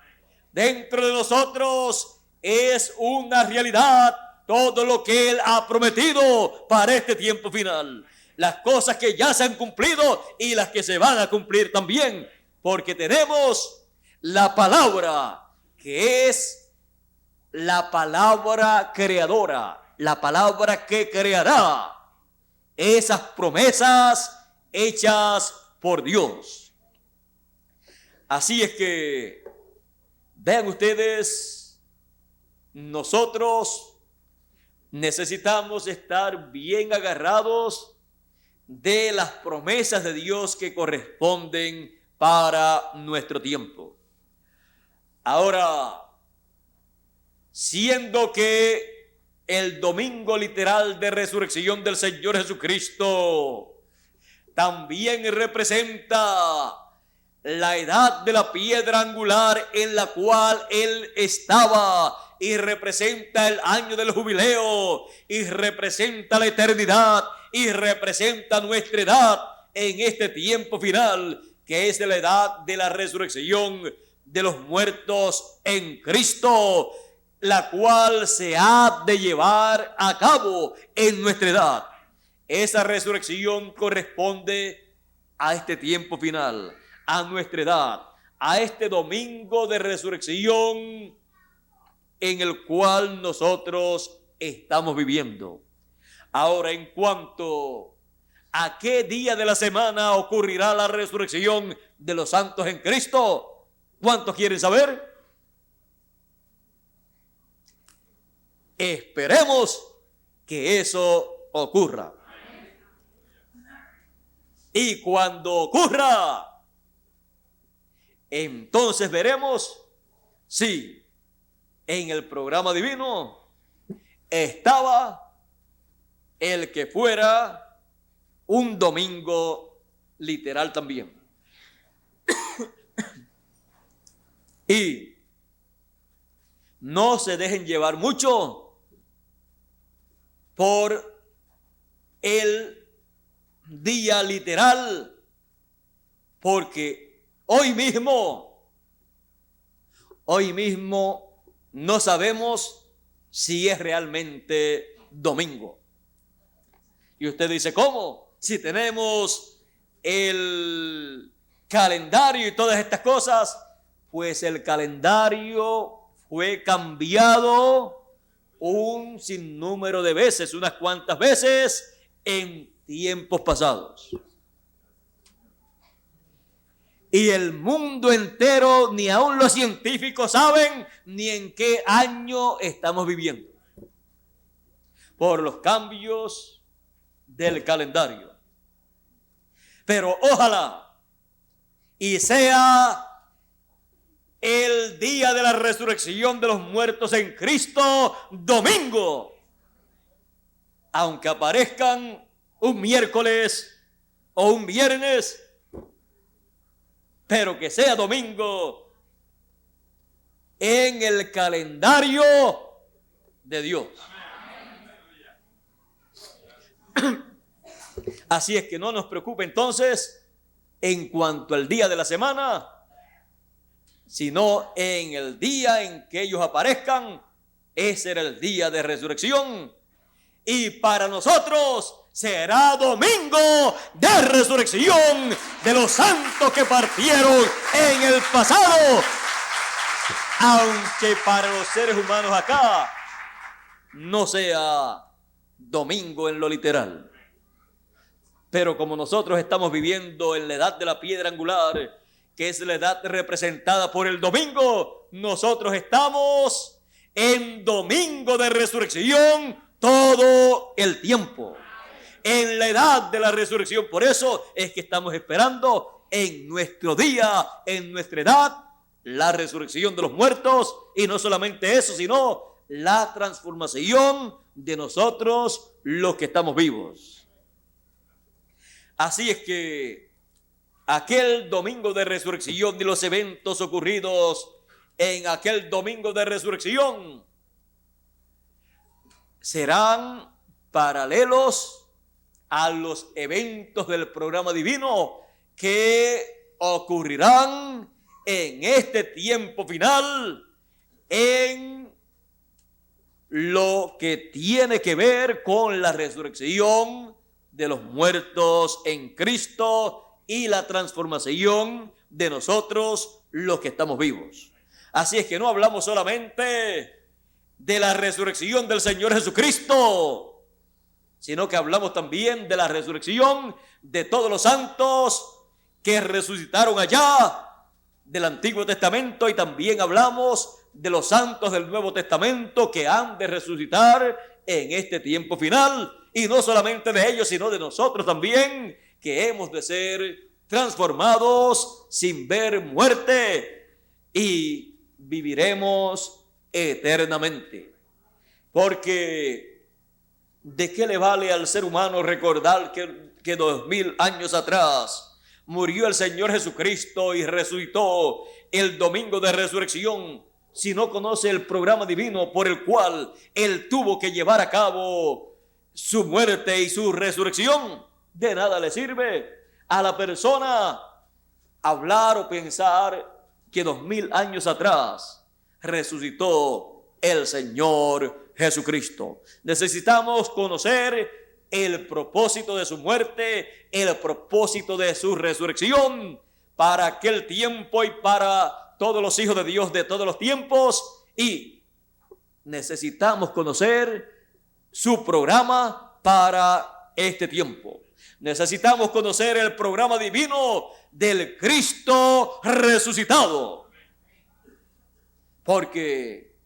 Dentro de nosotros es una realidad todo lo que Él ha prometido para este tiempo final. Las cosas que ya se han cumplido y las que se van a cumplir también. Porque tenemos la palabra que es la palabra creadora. La palabra que creará esas promesas hechas por Dios. Así es que, vean ustedes, nosotros necesitamos estar bien agarrados de las promesas de Dios que corresponden para nuestro tiempo. Ahora, siendo que el domingo literal de resurrección del Señor Jesucristo también representa la edad de la piedra angular en la cual él estaba, y representa el año del jubileo, y representa la eternidad, y representa nuestra edad en este tiempo final, que es la edad de la resurrección de los muertos en Cristo, la cual se ha de llevar a cabo en nuestra edad. Esa resurrección corresponde a este tiempo final, a nuestra edad, a este domingo de resurrección en el cual nosotros estamos viviendo. Ahora, en cuanto a qué día de la semana ocurrirá la resurrección de los santos en Cristo, ¿cuántos quieren saber? Esperemos que eso ocurra. Y cuando ocurra, entonces veremos si en el programa divino estaba el que fuera un domingo literal también. Y no se dejen llevar mucho por el día literal, porque hoy mismo no sabemos si es realmente domingo. Y usted dice, ¿cómo? Si tenemos el calendario y todas estas cosas. Pues el calendario fue cambiado un sinnúmero de veces, unas cuantas veces en tiempos pasados. Y el mundo entero, ni aun los científicos saben ni en qué año estamos viviendo, por los cambios del calendario. Pero ojalá y sea el día de la resurrección de los muertos en Cristo, domingo, aunque aparezcan un miércoles o un viernes, pero que sea domingo en el calendario de Dios. Así es que no nos preocupe entonces en cuanto al día de la semana, sino en el día en que ellos aparezcan. Ese era el día de resurrección, y para nosotros será domingo de resurrección de los santos que partieron en el pasado, aunque para los seres humanos acá no sea domingo en lo literal. Pero como nosotros estamos viviendo en la edad de la piedra angular, que es la edad representada por el domingo, nosotros estamos en domingo de resurrección todo el tiempo, en la edad de la resurrección. Por eso es que estamos esperando en nuestro día, en nuestra edad, la resurrección de los muertos, y no solamente eso, sino la transformación de nosotros los que estamos vivos. Así es que aquel domingo de resurrección y los eventos ocurridos en aquel domingo de resurrección serán paralelos a los eventos del programa divino que ocurrirán en este tiempo final, en lo que tiene que ver con la resurrección de los muertos en Cristo y la transformación de nosotros los que estamos vivos. Así es que no hablamos solamente de la resurrección del Señor Jesucristo, sino que hablamos también de la resurrección de todos los santos que resucitaron allá del Antiguo Testamento, y también hablamos de los santos del Nuevo Testamento que han de resucitar en este tiempo final. Y no solamente de ellos, sino de nosotros también, que hemos de ser transformados sin ver muerte y viviremos eternamente. Porque ¿de qué le vale al ser humano recordar que 2000 años atrás murió el Señor Jesucristo y resucitó el domingo de resurrección, si no conoce el programa divino por el cual Él tuvo que llevar a cabo su muerte y su resurrección, de nada le sirve a la persona hablar o pensar que 2000 años atrás resucitó el Señor Jesucristo. Necesitamos conocer el propósito de su muerte, el propósito de su resurrección para aquel tiempo y para todos los hijos de Dios de todos los tiempos, y necesitamos conocer su programa para este tiempo. Necesitamos conocer el programa divino del Cristo resucitado, porque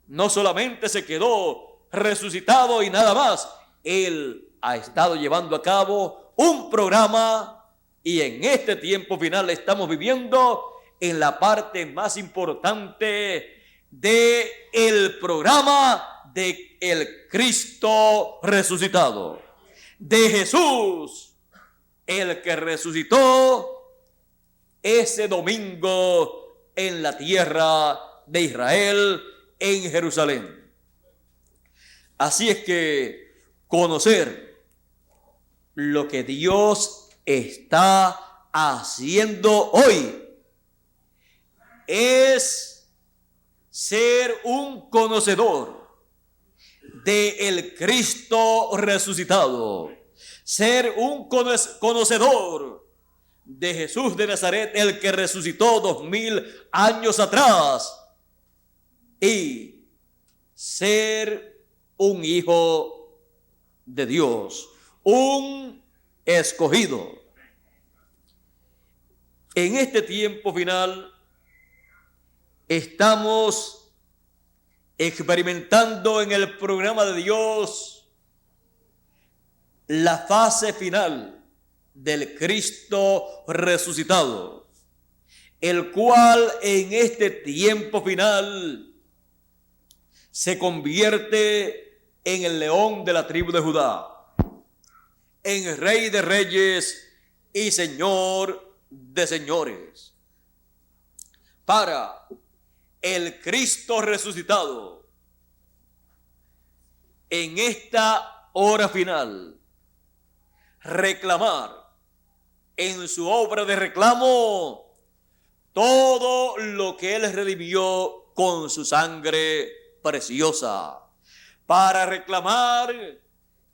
no solamente se quedó resucitado y nada más, Él ha estado llevando a cabo un programa, y en este tiempo final estamos viviendo en la parte más importante del programa de el Cristo resucitado, de Jesús, el que resucitó ese domingo en la tierra de Israel, en Jerusalén. Así es que conocer lo que Dios está haciendo hoy es ser un conocedor del Cristo resucitado, ser un conocedor de Jesús de Nazaret, el que resucitó 2000 años atrás, y ser un hijo de Dios, un escogido. En este tiempo final estamos experimentando en el programa de Dios la fase final del Cristo resucitado, el cual en este tiempo final se convierte en el león de la tribu de Judá, en Rey de reyes y Señor de señores. Para el Cristo resucitado, en esta hora final, reclamar en su obra de reclamo todo lo que Él redimió con su sangre preciosa, para reclamar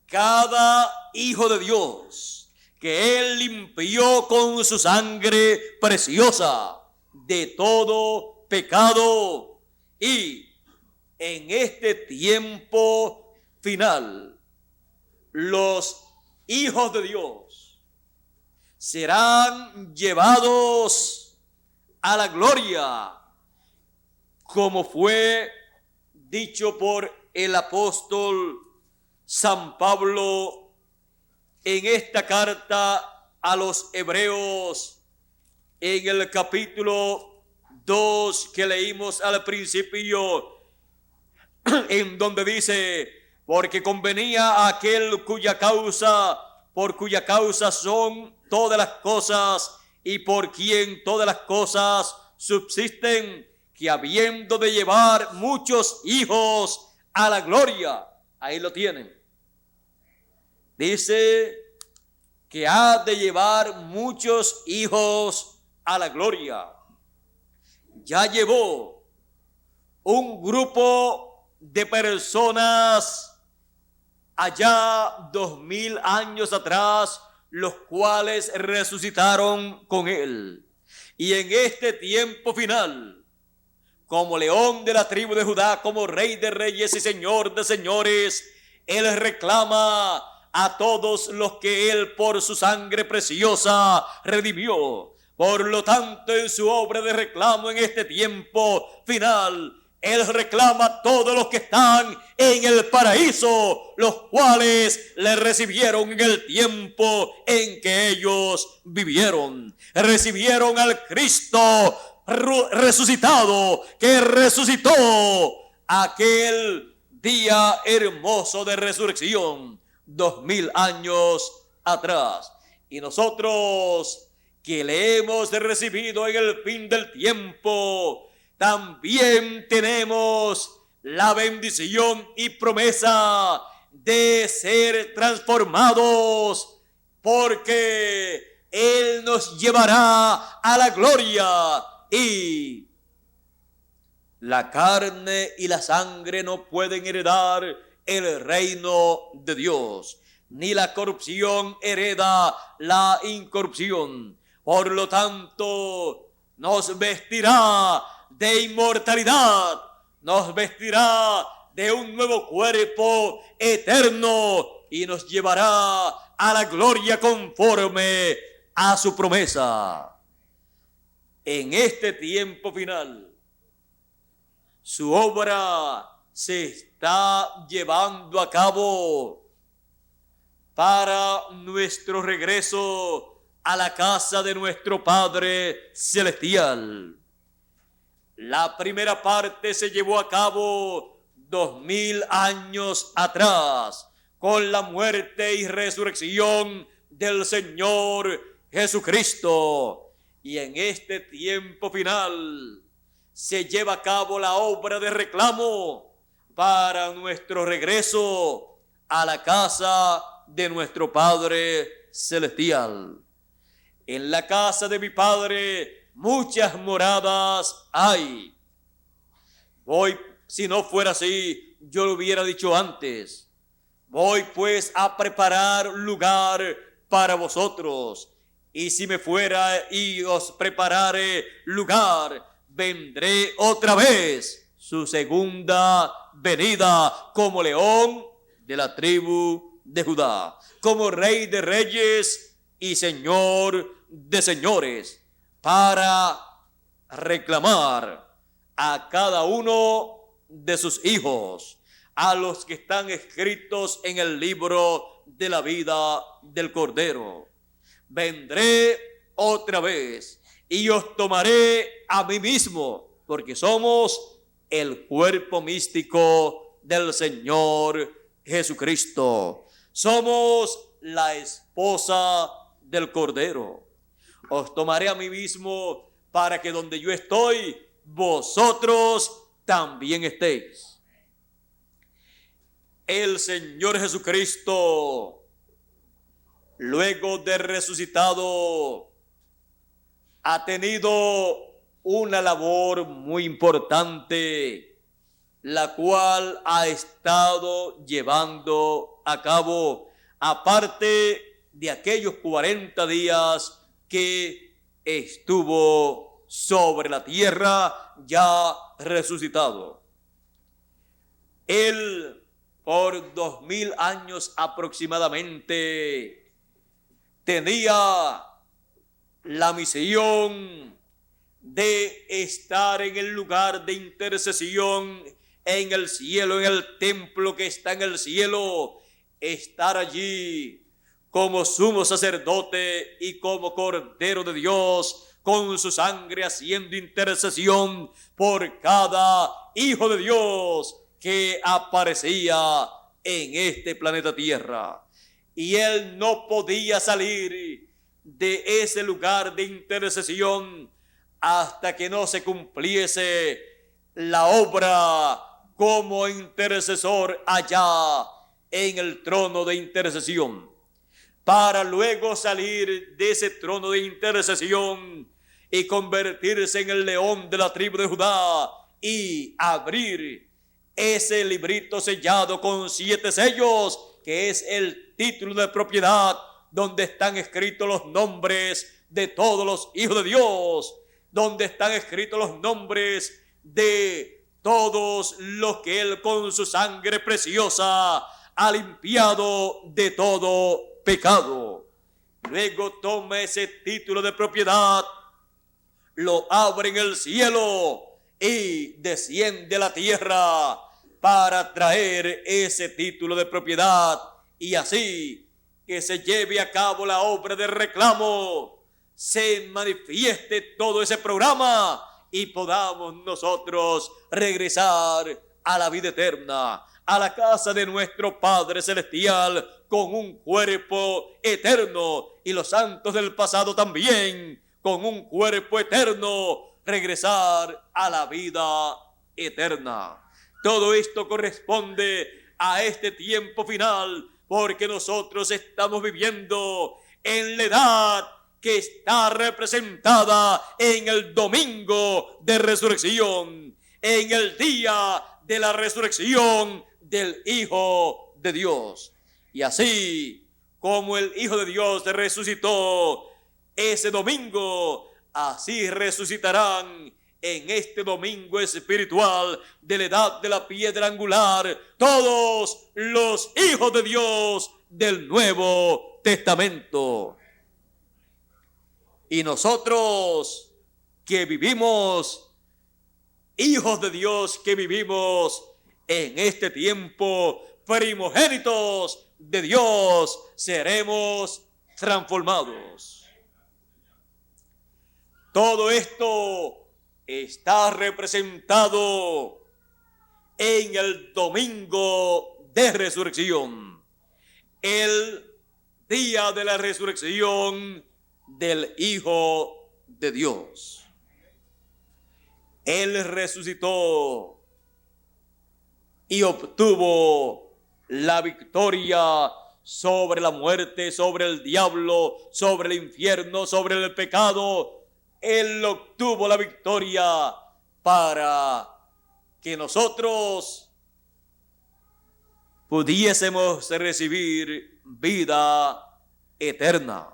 cada hijo de Dios que Él limpió con su sangre preciosa de todo pecado. Y en este tiempo final, los hijos de Dios serán llevados a la gloria, como fue dicho por el apóstol San Pablo en esta carta a los Hebreos, en el capítulo 2 que leímos al principio, en donde dice: porque convenía a aquel por cuya causa son todas las cosas y por quien todas las cosas subsisten, que habiendo de llevar muchos hijos a la gloria, ahí lo tienen, dice que ha de llevar muchos hijos a la gloria. Ya llevó un grupo de personas allá 2000 años atrás, los cuales resucitaron con Él. Y en este tiempo final, como león de la tribu de Judá, como Rey de reyes y Señor de señores, Él reclama a todos los que Él por su sangre preciosa redimió. Por lo tanto, en su obra de reclamo en este tiempo final, Él reclama a todos los que están en el paraíso, los cuales le recibieron en el tiempo en que ellos vivieron. Recibieron al Cristo resucitado, que resucitó aquel día hermoso de resurrección 2000 años atrás. Y nosotros que le hemos recibido en el fin del tiempo, también tenemos la bendición y promesa de ser transformados, porque Él nos llevará a la gloria, y la carne y la sangre no pueden heredar el reino de Dios, ni la corrupción hereda la incorrupción. Por lo tanto, nos vestirá de inmortalidad, nos vestirá de un nuevo cuerpo eterno y nos llevará a la gloria conforme a su promesa. En este tiempo final, su obra se está llevando a cabo para nuestro regreso a la casa de nuestro Padre Celestial. La primera parte se llevó a cabo 2000 años atrás, con la muerte y resurrección del Señor Jesucristo. Y en este tiempo final se lleva a cabo la obra de reclamo para nuestro regreso a la casa de nuestro Padre Celestial. En la casa de mi Padre muchas moradas hay. Voy, si no fuera así, yo lo hubiera dicho antes. Voy pues a preparar lugar para vosotros. Y si me fuera y os preparare lugar, vendré otra vez, su segunda venida, como león de la tribu de Judá, como rey de reyes y señor de señores, para reclamar a cada uno de sus hijos, a los que están escritos en el libro de la vida del Cordero. Vendré otra vez y os tomaré a mí mismo, porque somos el cuerpo místico del Señor Jesucristo. Somos la esposa del Cordero. Os tomaré a mí mismo para que donde yo estoy, vosotros también estéis. El Señor Jesucristo, luego de resucitado, ha tenido una labor muy importante, la cual ha estado llevando a cabo, aparte de aquellos 40 días que estuvo sobre la tierra ya resucitado. Él, por 2000 años aproximadamente, tenía la misión de estar en el lugar de intercesión en el cielo, en el templo que está en el cielo, estar allí como sumo sacerdote y como Cordero de Dios, con su sangre haciendo intercesión por cada hijo de Dios que aparecía en este planeta Tierra. Y él no podía salir de ese lugar de intercesión hasta que no se cumpliese la obra como intercesor allá en el trono de intercesión, para luego salir de ese trono de intercesión y convertirse en el león de la tribu de Judá y abrir ese librito sellado con 7 sellos, que es el título de propiedad donde están escritos los nombres de todos los hijos de Dios, donde están escritos los nombres de todos los que Él con su sangre preciosa ha limpiado de todo pecado. Luego toma ese título de propiedad, lo abre en el cielo y desciende a la tierra para traer ese título de propiedad, y así que se lleve a cabo la obra de reclamo, se manifieste todo ese programa y podamos nosotros regresar a la vida eterna, a la casa de nuestro Padre Celestial con un cuerpo eterno, y los santos del pasado también con un cuerpo eterno regresar a la vida eterna. Todo esto corresponde a este tiempo final, porque nosotros estamos viviendo en la edad que está representada en el domingo de resurrección, en el día de la resurrección del Hijo de Dios. Y así como el Hijo de Dios resucitó ese domingo, así resucitarán en este domingo espiritual de la edad de la piedra angular todos los hijos de Dios del Nuevo Testamento. Y nosotros que vivimos, hijos de Dios que vivimos en este tiempo, primogénitos de Dios, seremos transformados. Todo esto está representado en el domingo de resurrección, el día de la resurrección del Hijo de Dios. Él resucitó y obtuvo la victoria sobre la muerte, sobre el diablo, sobre el infierno, sobre el pecado. Él obtuvo la victoria para que nosotros pudiésemos recibir vida eterna.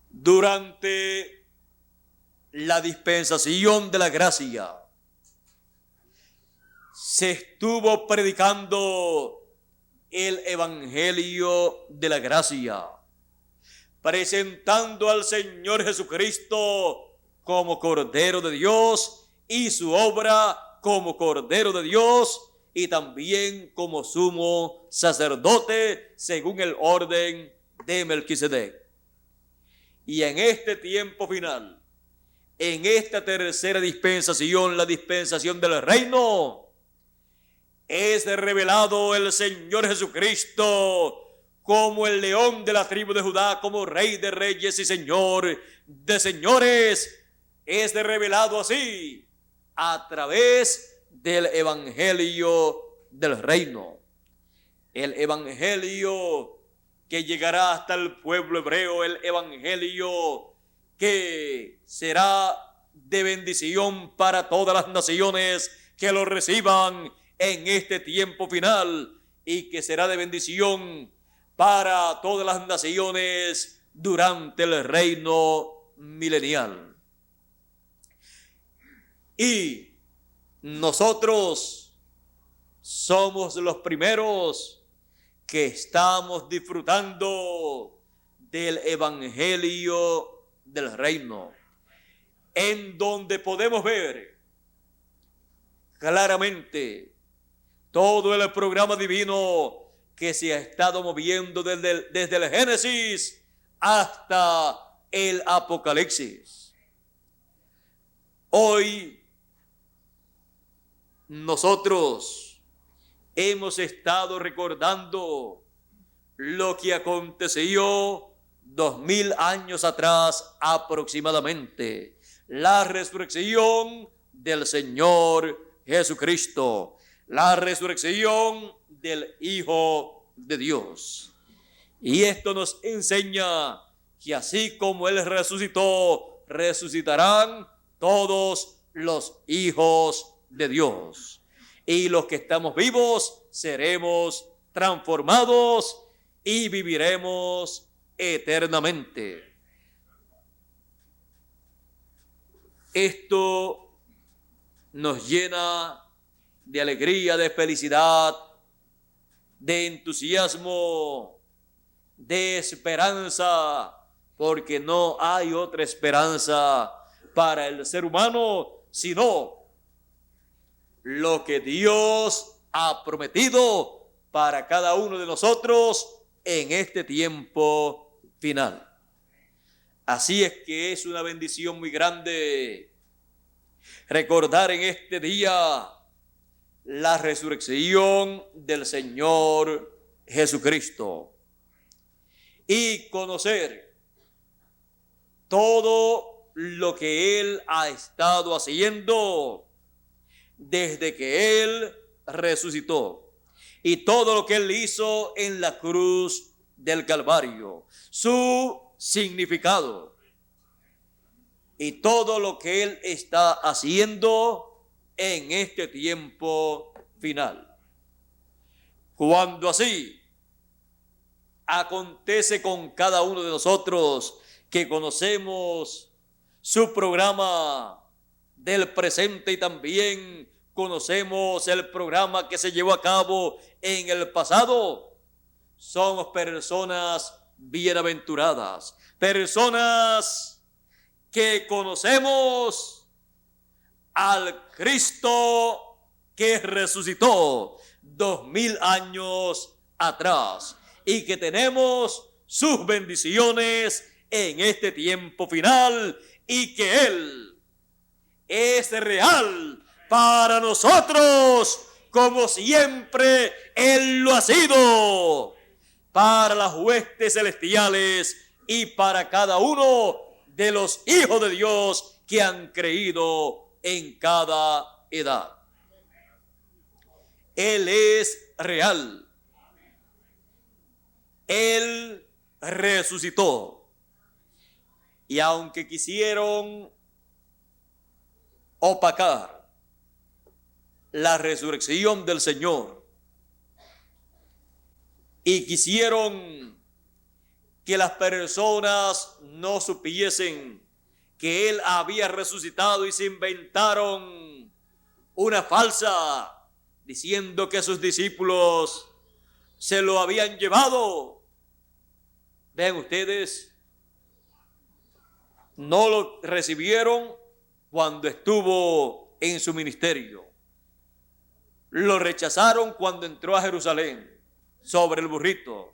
Durante la dispensación de la gracia, se estuvo predicando el evangelio de la gracia, presentando al Señor Jesucristo como Cordero de Dios y su obra como Cordero de Dios y también como sumo sacerdote según el orden de Melquisedec. Y en este tiempo final, en esta tercera dispensación, la dispensación del reino, es revelado el Señor Jesucristo como el león de la tribu de Judá, como Rey de reyes y Señor de señores. Es revelado así a través del evangelio del reino. El evangelio que llegará hasta el pueblo hebreo, el evangelio que será de bendición para todas las naciones que lo reciban en este tiempo final, y que será de bendición para todas las naciones durante el reino milenial. Y nosotros somos los primeros que estamos disfrutando del evangelio del reino, en donde podemos ver claramente todo el programa divino que se ha estado moviendo desde el Génesis hasta el Apocalipsis. Hoy nosotros hemos estado recordando lo que aconteció 2000 años atrás aproximadamente, la resurrección del Señor Jesucristo, la resurrección del Hijo de Dios. Y esto nos enseña que así como Él resucitó, resucitarán todos los hijos de Dios. Y los que estamos vivos seremos transformados y viviremos eternamente. Esto nos llena de alegría, de felicidad, de entusiasmo, de esperanza, porque no hay otra esperanza para el ser humano sino lo que Dios ha prometido para cada uno de nosotros en este tiempo final. Así es que es una bendición muy grande recordar en este día la resurrección del Señor Jesucristo y conocer todo lo que Él ha estado haciendo desde que Él resucitó y todo lo que Él hizo en la cruz del Calvario, su significado y todo lo que Él está haciendo en este tiempo final. Cuando así acontece con cada uno de nosotros que conocemos su programa del presente y también conocemos el programa que se llevó a cabo en el pasado, somos personas bienaventuradas, personas que conocemos al Cristo que resucitó 2000 años atrás y que tenemos sus bendiciones en este tiempo final y que Él es real para nosotros como siempre Él lo ha sido para las huestes celestiales y para cada uno de los hijos de Dios que han creído en cada edad. Él es real. Él resucitó. Y aunque quisieron opacar la resurrección del Señor y quisieron que las personas no supiesen que Él había resucitado y se inventaron una falsa diciendo que sus discípulos se lo habían llevado. Vean ustedes, no lo recibieron cuando estuvo en su ministerio. Lo rechazaron cuando entró a Jerusalén sobre el burrito.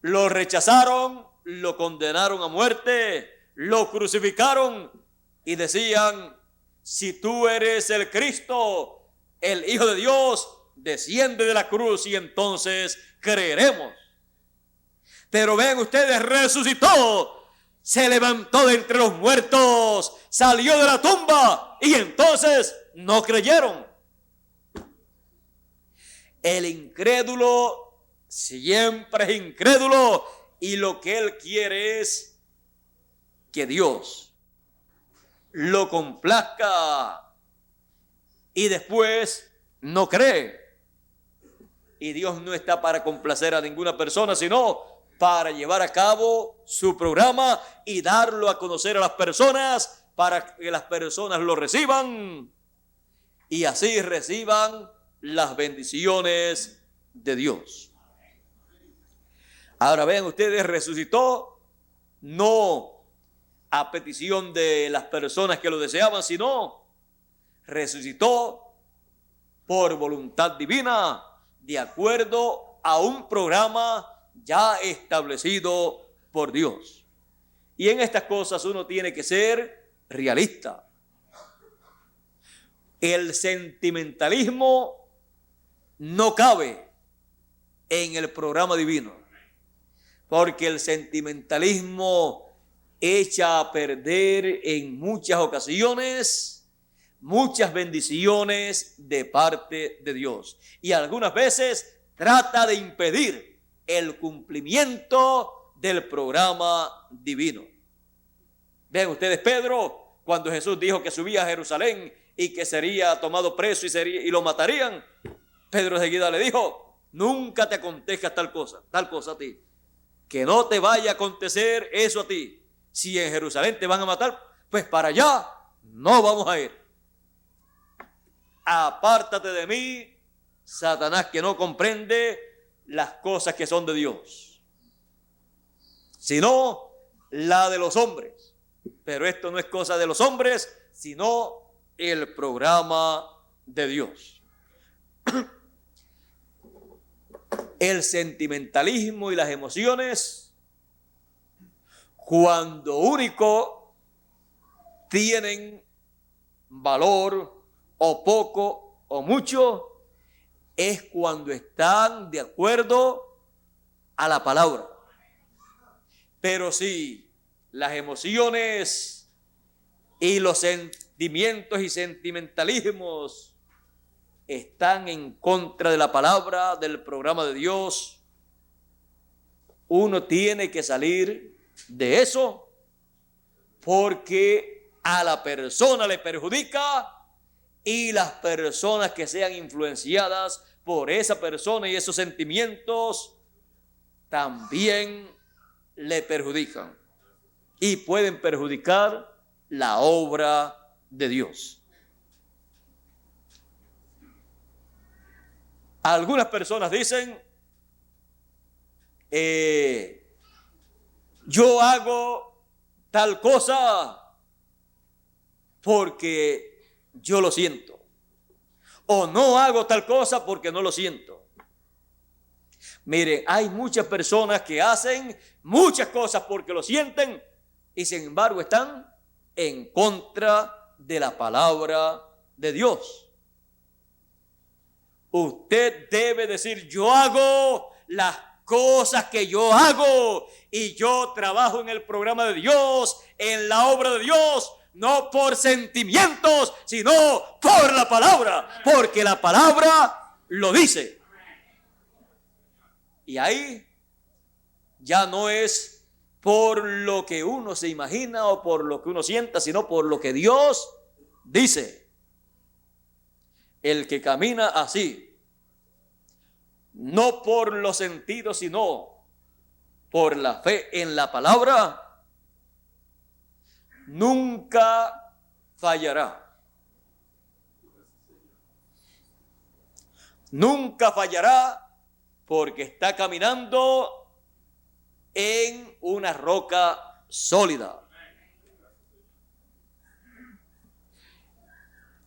Lo rechazaron, lo condenaron a muerte, lo crucificaron y decían: si tú eres el Cristo, el Hijo de Dios, desciende de la cruz y entonces creeremos. Pero ven ustedes, resucitó, se levantó de entre los muertos, salió de la tumba y entonces no creyeron. El incrédulo siempre es incrédulo y lo que él quiere es que Dios lo complazca y después no cree. Y Dios no está para complacer a ninguna persona, sino para llevar a cabo su programa y darlo a conocer a las personas para que las personas lo reciban y así reciban las bendiciones de Dios. Ahora vean ustedes, resucitó no a petición de las personas que lo deseaban, sino resucitó por voluntad divina, de acuerdo a un programa ya establecido por Dios. Y en estas cosas uno tiene que ser realista. El sentimentalismo no cabe en el programa divino, porque el sentimentalismo echa a perder en muchas ocasiones muchas bendiciones de parte de Dios y algunas veces trata de impedir el cumplimiento del programa divino. Vean ustedes, Pedro, cuando Jesús dijo que subía a Jerusalén y que sería tomado preso y lo matarían, Pedro enseguida le dijo: nunca te acontezca tal cosa a ti, que no te vaya a acontecer eso a ti. Si en Jerusalén te van a matar, pues para allá no vamos a ir. Apártate de mí, Satanás, que no comprende las cosas que son de Dios, sino la de los hombres. Pero esto no es cosa de los hombres, sino el programa de Dios. El sentimentalismo y las emociones, cuando único tienen valor o poco, o mucho es cuando están de acuerdo a la palabra. Pero si las emociones y los sentimientos y sentimentalismos están en contra de la palabra, del programa de Dios, uno tiene que salir de eso, porque a la persona le perjudica, y las personas que sean influenciadas por esa persona y esos sentimientos también le perjudican y pueden perjudicar la obra de Dios. Algunas personas dicen, yo hago tal cosa porque yo lo siento, o no hago tal cosa porque no lo siento. Miren, hay muchas personas que hacen muchas cosas porque lo sienten y sin embargo están en contra de la palabra de Dios. Usted debe decir, yo hago las cosas que yo hago y yo trabajo en el programa de Dios, en la obra de Dios, no por sentimientos, sino por la palabra, porque la palabra lo dice. Y ahí ya no es por lo que uno se imagina o por lo que uno sienta, sino por lo que Dios dice. El que camina así, no por los sentidos, sino por la fe en la palabra, nunca fallará. Nunca fallará porque está caminando en una roca sólida.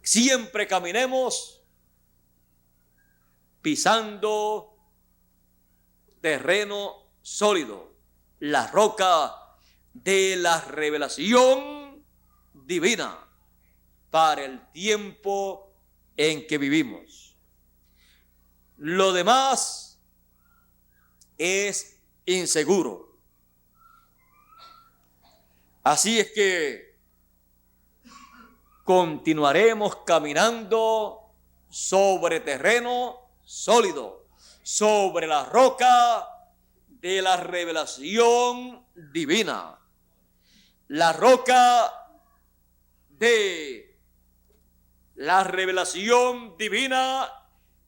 Siempre caminemos pisando terreno sólido, la roca de la revelación divina para el tiempo en que vivimos. Lo demás es inseguro. Así es que continuaremos caminando sobre terreno sólido, sobre la roca de la revelación divina. La roca de la revelación divina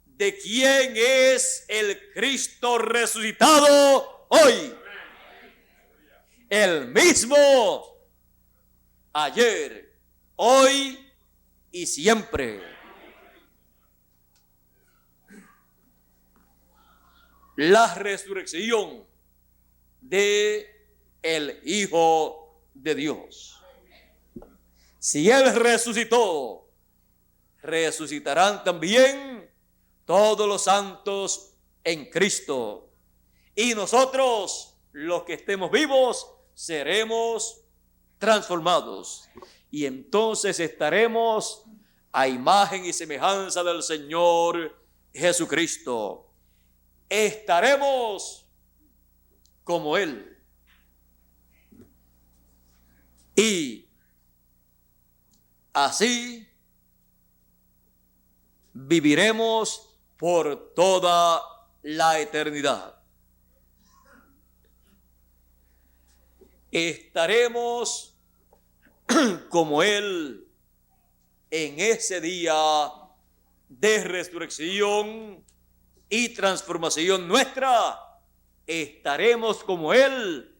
de quién es el Cristo resucitado hoy. El mismo ayer, hoy y siempre. La resurrección de el Hijo de Dios. Si Él resucitó, resucitarán también todos los santos en Cristo. Y nosotros, los que estemos vivos, seremos transformados. Y entonces estaremos a imagen y semejanza del Señor Jesucristo. Estaremos como Él. Y así viviremos por toda la eternidad. Estaremos como Él en ese día de resurrección y transformación nuestra. Estaremos como Él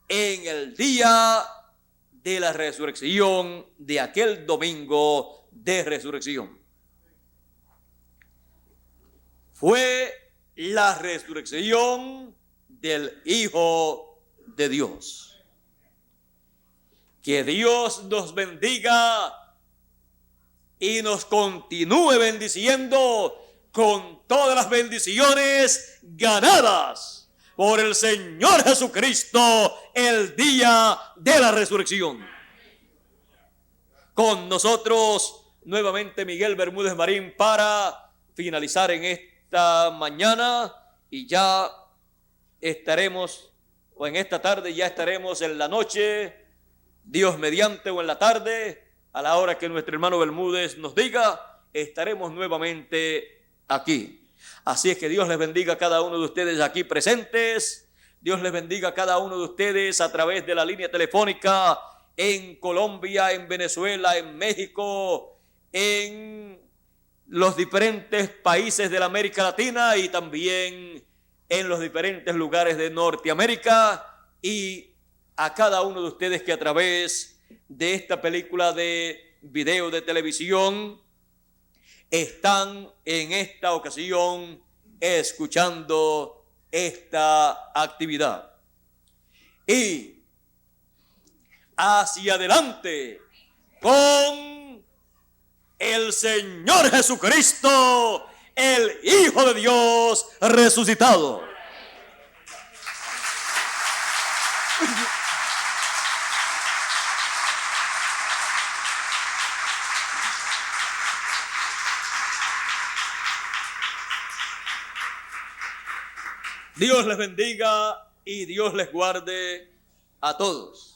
en el día de la resurrección, de aquel domingo de resurrección. Fue la resurrección del Hijo de Dios. Que Dios nos bendiga y nos continúe bendiciendo con todas las bendiciones ganadas por el Señor Jesucristo el día de la resurrección. Con nosotros nuevamente Miguel Bermúdez Marín para finalizar en esta mañana, y ya estaremos, o en esta tarde ya estaremos en la noche, Dios mediante, o en la tarde, a la hora que nuestro hermano Bermúdez nos diga, estaremos nuevamente aquí. Así es que Dios les bendiga a cada uno de ustedes aquí presentes. Dios les bendiga a cada uno de ustedes a través de la línea telefónica en Colombia, en Venezuela, en México, en los diferentes países de la América Latina y también en los diferentes lugares de Norteamérica, y a cada uno de ustedes que a través de esta película de video de televisión están en esta ocasión escuchando esta actividad. Y hacia adelante con el Señor Jesucristo, el Hijo de Dios resucitado. Dios les bendiga y Dios les guarde a todos.